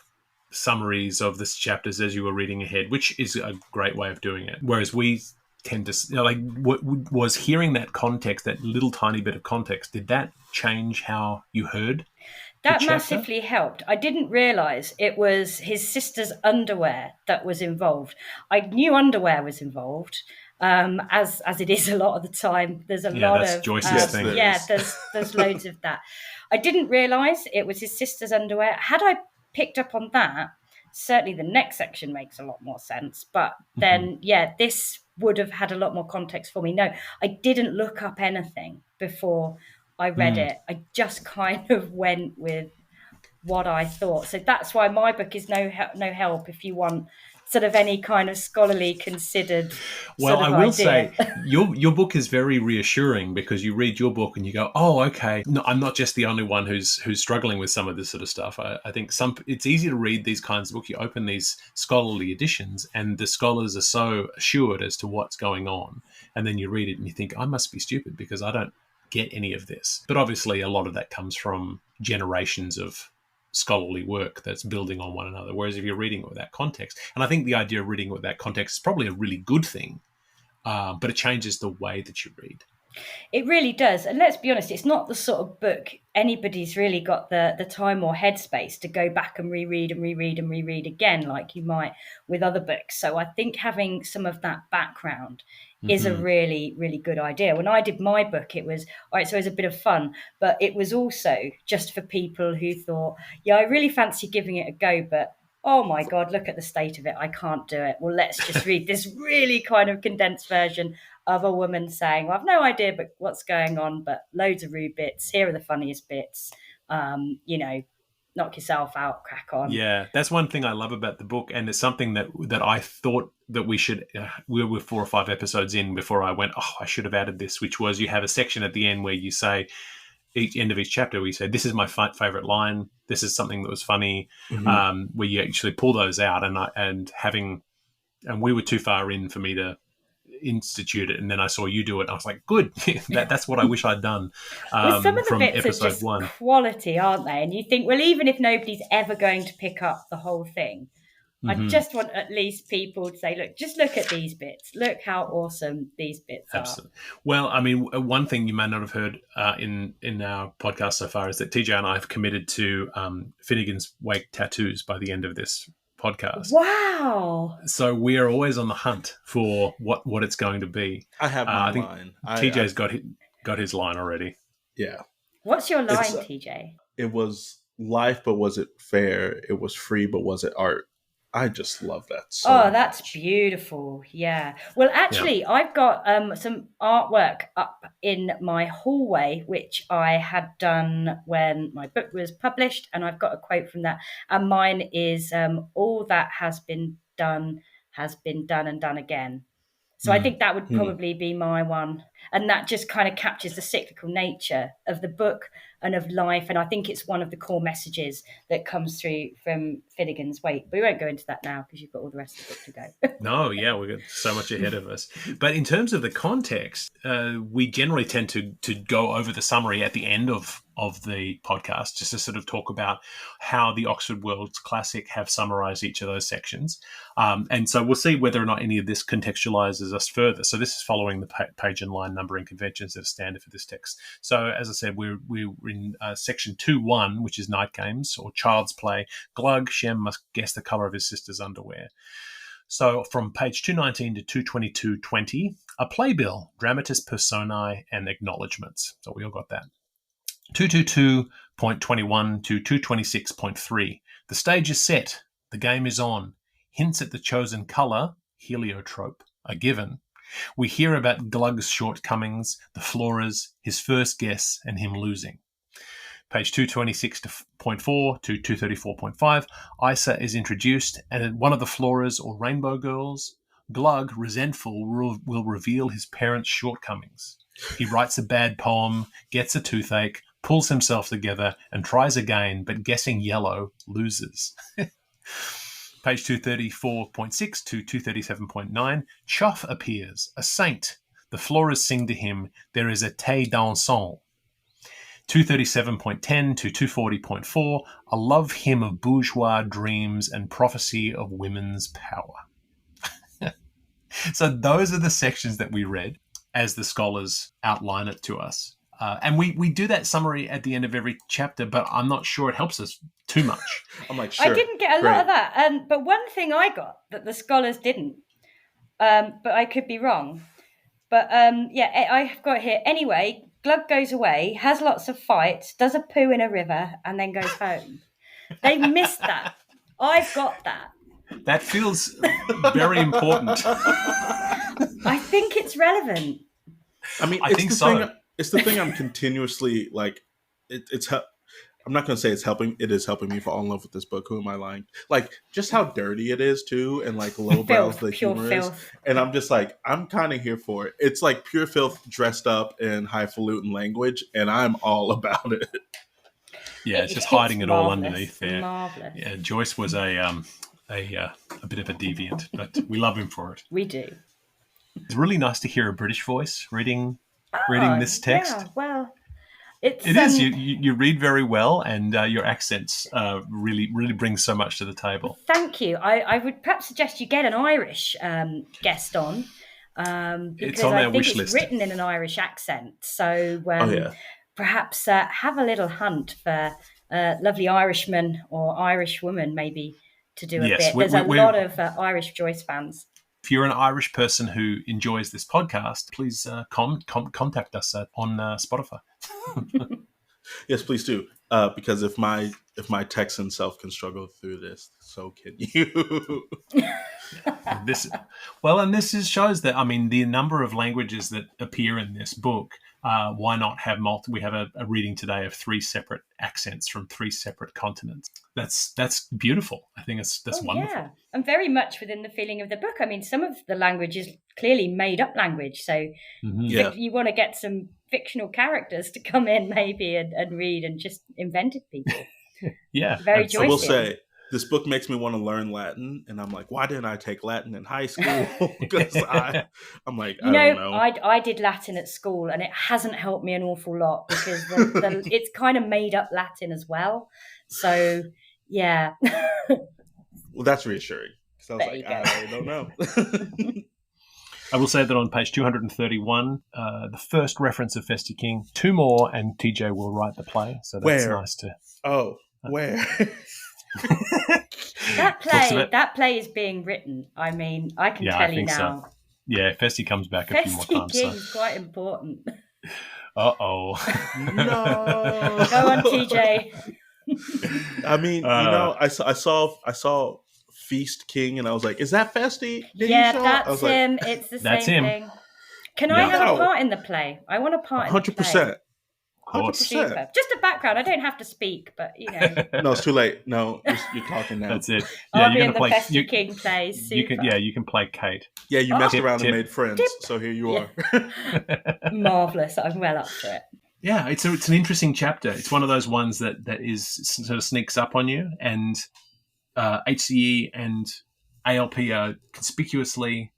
summaries of the chapters as you were reading ahead, which is a great way of doing it. Whereas we tend to, was hearing that context, that little tiny bit of context, did that change how you heard?
That massively helped. I didn't realise it was his sister's underwear that was involved. I knew underwear was involved, as it is a lot of the time. There's a lot of
Joyce's thing.
Yeah, there's loads of that. I didn't realise it was his sister's underwear. Had I picked up on that, certainly the next section makes a lot more sense. But then, this would have had a lot more context for me. No, I didn't look up anything before I read it. I just kind of went with what I thought. So that's why my book is no help if you want sort of any kind of scholarly considered
Well, I will
idea.
say your book is very reassuring, because you read your book and you go, oh, okay, no, I'm not just the only one who's struggling with some of this sort of stuff. I think it's easy to read these kinds of books. You open these scholarly editions and the scholars are so assured as to what's going on. And then you read it and you think, I must be stupid because I don't get any of this. But obviously a lot of that comes from generations of scholarly work that's building on one another. Whereas if you're reading it with that context, and I think the idea of reading it with that context is probably a really good thing, but it changes the way that you read.
It really does. And let's be honest, it's not the sort of book anybody's really got the time or headspace to go back and reread again, like you might with other books. So I think having some of that background is a really, really good idea. When I did my book, it was, all right, so it was a bit of fun, but it was also just for people who thought, yeah, I really fancy giving it a go, but oh my God, look at the state of it. I can't do it. Well, let's just read this really kind of condensed version of a woman saying, well, I've no idea but what's going on, but loads of rude bits. Here are the funniest bits. Knock yourself out, crack on.
Yeah, that's one thing I love about the book, and it's something that I thought that we should, we were 4 or 5 episodes in before I went, oh, I should have added this, which was you have a section at the end where you say, each end of each chapter, where you say, this is my favorite line, this is something that was funny, where you actually pull those out, and we were too far in for me to institute it, and then I saw you do it and I was like, good. That's what I wish I'd done.
Well, some of the
from
bits
episode
are just
1
quality, aren't they? And you think, well, even if nobody's ever going to pick up the whole thing, I just want at least people to say, look, just look at these bits, look how awesome these bits are.
Well, I mean, one thing you may not have heard in our podcast so far is that TJ and I have committed to Finnegans Wake tattoos by the end of this podcast.
Wow.
So we are always on the hunt for what it's going to be.
I have my line.
TJ's got his line already.
Yeah.
What's your line, TJ?
It was life, but was it fair? It was free, but was it art? I just love that so much.
That's beautiful. Yeah. Well, actually, I've got some artwork up in my hallway, which I had done when my book was published, and I've got a quote from that. And mine is, all that has been done and done again. So I think that would probably be my one. And that just kind of captures the cyclical nature of the book and of life. And I think it's one of the core messages that comes through from Finnegans Wake. But we won't go into that now because you've got all the rest of the book to go.
No, yeah, we've got so much ahead of us. But in terms of the context, we generally tend to go over the summary at the end of the podcast, just to sort of talk about how the Oxford World's Classic have summarized each of those sections. And so we'll see whether or not any of this contextualizes us further. So this is following the page and line numbering conventions that are standard for this text. So as I said, we're in section 2.1, which is night games or child's play. Glug, Shem must guess the color of his sister's underwear. So from page 219 to 222.20, a playbill, dramatis personae and acknowledgements. So we all got that. 222.21 to 226.3, The stage is set. The game is on. Hints at the chosen colour, heliotrope, are given. We hear about Glug's shortcomings, the Flora's, his first guess, and him losing. Page 226.4 to 234.5, Isa is introduced, and one of the Floras or Rainbow Girls, Glug, resentful, will reveal his parents' shortcomings. He writes a bad poem, gets a toothache, pulls himself together, and tries again, but guessing yellow, loses. Page 234.6 to 237.9, Chuff appears, a saint. The Floras sing to him, there is a te dansant. 237.10 to 240.4, a love hymn of bourgeois dreams and prophecy of women's power. So those are the sections that we read as the scholars outline it to us. And we do that summary at the end of every chapter, but I'm not sure it helps us too much.
I'm like, sure.
I didn't get a lot of that. But one thing I got that the scholars didn't, but I could be wrong. But I've got here. Anyway, Glug goes away, has lots of fights, does a poo in a river, and then goes home. They missed that. I've got that.
That feels very important.
I think it's relevant.
I mean,
I think so.
It's the thing I'm continuously like. I'm not going to say it's helping. It is helping me fall in love with this book. Who am I lying? Like, just how dirty it is too, and like lowbrow the humor is. And I'm just like, I'm kind of here for it. It's like pure filth dressed up in highfalutin language, and I'm all about it.
Yeah, it's just hiding it all underneath there.
Marvelous.
Yeah, Joyce was a bit of a deviant, but we love him for it.
We do.
It's really nice to hear a British voice reading this text.
Yeah, well,
it is. You read very well, and your accents really bring so much to the table.
Thank you. I would perhaps suggest you get an Irish guest on, because
it's on our wish list.
It's written in an Irish accent. So perhaps have a little hunt for a lovely Irishman or Irish woman, maybe, to do a bit. There's a lot of Irish Joyce fans.
If you're an Irish person who enjoys this podcast, please contact us on Spotify.
Yes, please do. Because if my Texan self can struggle through this, so can you.
This shows that, I mean, the number of languages that appear in this book. Why not have we have a reading today of 3 separate accents from 3 separate continents. That's beautiful. I think that's wonderful.
Yeah, and very much within the feeling of the book. I mean, some of the language is clearly made up language. So if you want to get some fictional characters to come in maybe and read and just invented people.
Yeah.
Very joyful.
I will say, this book makes me want to learn Latin, and I'm like, why didn't I take Latin in high school? Because I'm like, I don't know.
I did Latin at school, and it hasn't helped me an awful lot because it's kind of made up Latin as well. So, yeah.
Well, that's reassuring. So I was like, I don't know.
I will say that on page 231, the first reference of Festy King, 2 more, and TJ will write the play. So that's nice to.
Oh, where?
That play is being written. I mean, I can tell you now.
So. Yeah, Festy comes back a few more times.
Festy King is quite important.
Uh-oh.
No.
Go on, TJ.
I mean, I saw Feast King, and I was like, is that Festy?
That's him. It's the same thing. Can I have a part in the play? I want a part in the play.
100%.
100%. Just a background. I don't have to speak, but
No, it's too late. No, you're talking now.
That's it.
Yeah, I'll be in the Festy King play. Super.
You can play Kate.
Yeah, you messed around and made friends, so here you are.
Marvellous. I'm well up for it.
Yeah, it's an interesting chapter. It's one of those ones that is sort of sneaks up on you, and HCE and ALP are conspicuously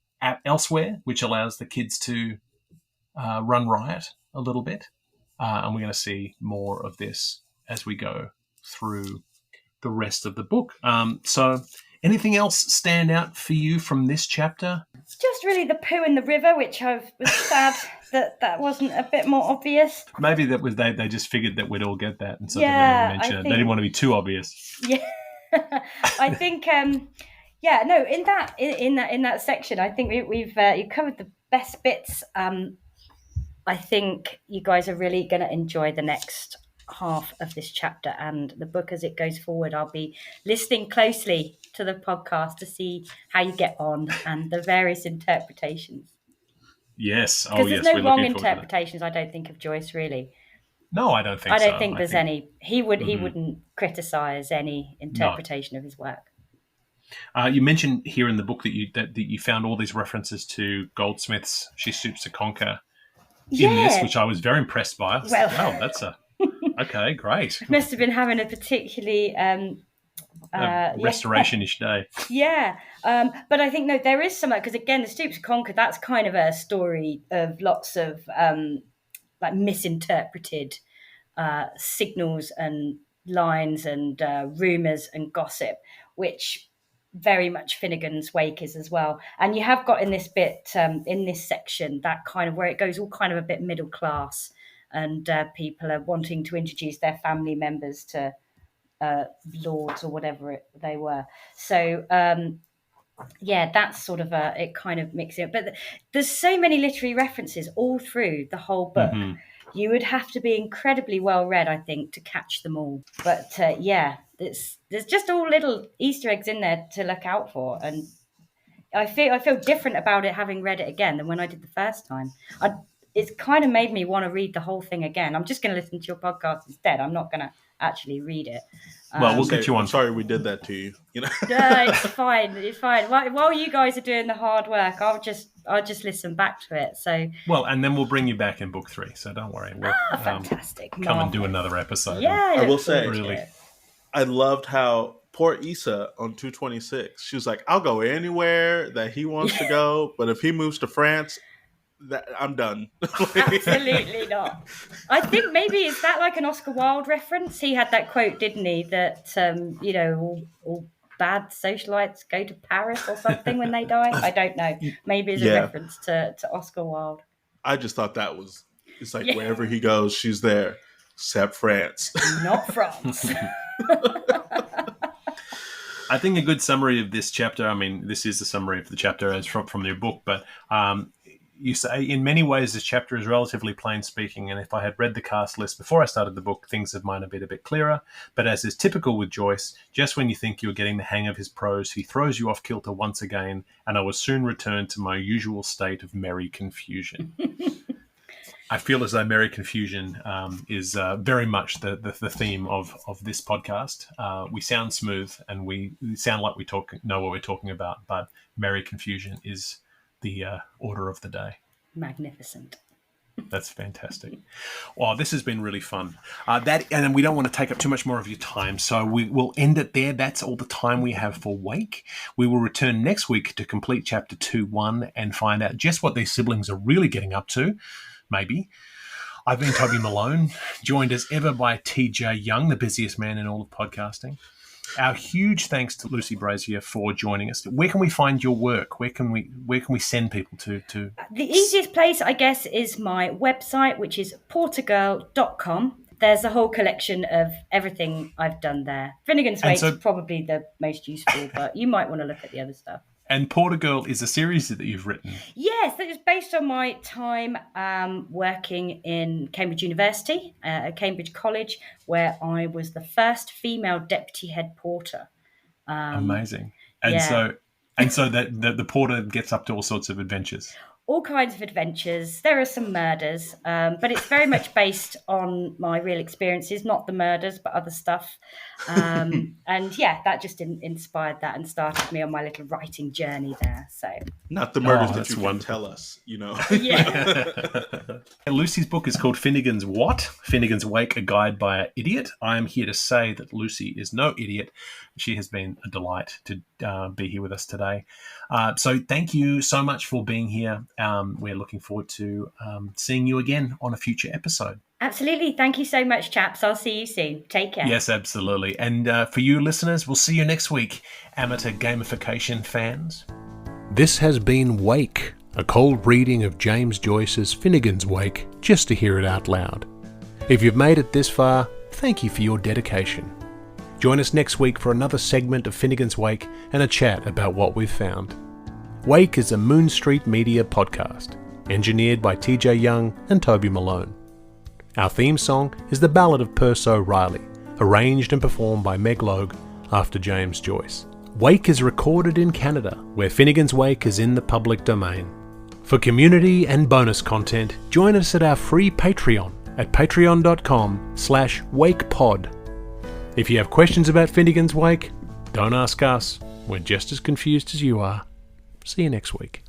elsewhere, which allows the kids to run riot a little bit. And we're going to see more of this as we go through the rest of the book. So anything else stand out for you from this chapter?
It's just really the poo in the river, which I was sad that wasn't a bit more obvious.
Maybe that was they just figured that we'd all get that, and so they didn't mention it. They didn't want to be too obvious.
Yeah, I think. In that section, I think we've you covered the best bits. I think you guys are really going to enjoy the next half of this chapter and the book as it goes forward. I'll be listening closely to the podcast to see how you get on and the various interpretations.
Yes.
Because there's no wrong interpretations, I don't think, of Joyce, really.
No, I don't think so.
I don't think there's any. He wouldn't criticise any interpretation of his work.
You mentioned here in the book that you found all these references to Goldsmith's "She Stoops to Conquer" in this, which I was very impressed by. Wow, that's okay, great.
Must have been having a particularly
restoration-ish day.
Yeah, but I think there is some, because again, the Stoops to Conquer, that's kind of a story of lots of like misinterpreted signals and lines and rumours and gossip, which very much Finnegans Wake is as well. And you have got in this bit, in this section, that kind of where it goes all kind of a bit middle class, and people are wanting to introduce their family members to lords or whatever they were. So that's sort of it kind of mixes it. But there's so many literary references all through the whole book. You would have to be incredibly well read, I think, to catch them all. But there's just all little Easter eggs in there to look out for, and I feel different about it having read it again than when I did the first time. It's kind of made me want to read the whole thing again. I'm just going to listen to your podcast instead. I'm not going to actually read it.
Well, we'll get you on.
I'm sorry we did that to you.
No, it's fine. It's fine. While you guys are doing the hard work, I'll just listen back to it. So
and then we'll bring you back in book 3. So don't worry. We'll
fantastic.
Come and do another episode.
Yeah,
I will say, really, I loved how poor Issa on 226. She was like, "I'll go anywhere that he wants to go, but if he moves to France, I'm done."
Absolutely not. I think maybe is that like an Oscar Wilde reference? He had that quote, didn't he? That all bad socialites go to Paris or something when they die. I don't know. Maybe it's a reference to Oscar Wilde.
I just thought it's like wherever he goes, she's there, except France.
Not France.
I think a good summary of this chapter. I mean, this is the summary of the chapter as from their book, but. You say, in many ways, this chapter is relatively plain speaking, and if I had read the cast list before I started the book, things might have been a bit clearer. But as is typical with Joyce, just when you think you're getting the hang of his prose, he throws you off kilter once again, and I was soon returned to my usual state of merry confusion. I feel as though merry confusion is very much the theme of this podcast. We sound smooth, and we sound like we know what we're talking about, but merry confusion is the order of the day.
Magnificent.
That's fantastic. Well, this has been really fun. And we don't want to take up too much more of your time, so we will end it there. That's all the time we have for Wake. We will return next week to complete Chapter 2.1 and find out just what these siblings are really getting up to, maybe. I've been Toby Malone, joined as ever by TJ Young, the busiest man in all of podcasting. Our huge thanks to Lucy Brazier for joining us. Where can we find your work? Where can we send people to?
The easiest place, I guess, is my website, which is portergirl.com. There's a whole collection of everything I've done there. Finnegans Wake is probably the most useful, but you might want to look at the other stuff.
And Portergirl is a series that you've written.
Yes, it is based on my time working in Cambridge University, at Cambridge College, where I was the first female deputy head porter.
Amazing. And so the porter gets up to all sorts of adventures.
All kinds of adventures. There are some murders, but it's very much based on my real experiences, not the murders, but other stuff. That just inspired that and started me on my little writing journey there. So
not the murders that you can tell us,
Yeah.
Lucy's book is called Finnegans What? Finnegans Wake, a guide by an idiot. I am here to say that Lucy is no idiot. She has been a delight to be here with us today. So thank you so much for being here. We're looking forward to seeing you again on a future episode.
Absolutely. Thank you so much, chaps. I'll see you soon. Take care.
Yes, absolutely. And for you listeners, we'll see you next week, amateur gamification fans. This has been Wake, a cold reading of James Joyce's Finnegans Wake, just to hear it out loud. If you've made it this far, thank you for your dedication. Join us next week for another segment of Finnegans Wake and a chat about what we've found. Wake is a Moon Street Media podcast, engineered by TJ Young and Toby Malone. Our theme song is The Ballad of Perso Riley, arranged and performed by Meg Logue after James Joyce. Wake is recorded in Canada, where Finnegans Wake is in the public domain. For community and bonus content, join us at our free Patreon at patreon.com/wakepod. If you have questions about Finnegans Wake, don't ask us. We're just as confused as you are. See you next week.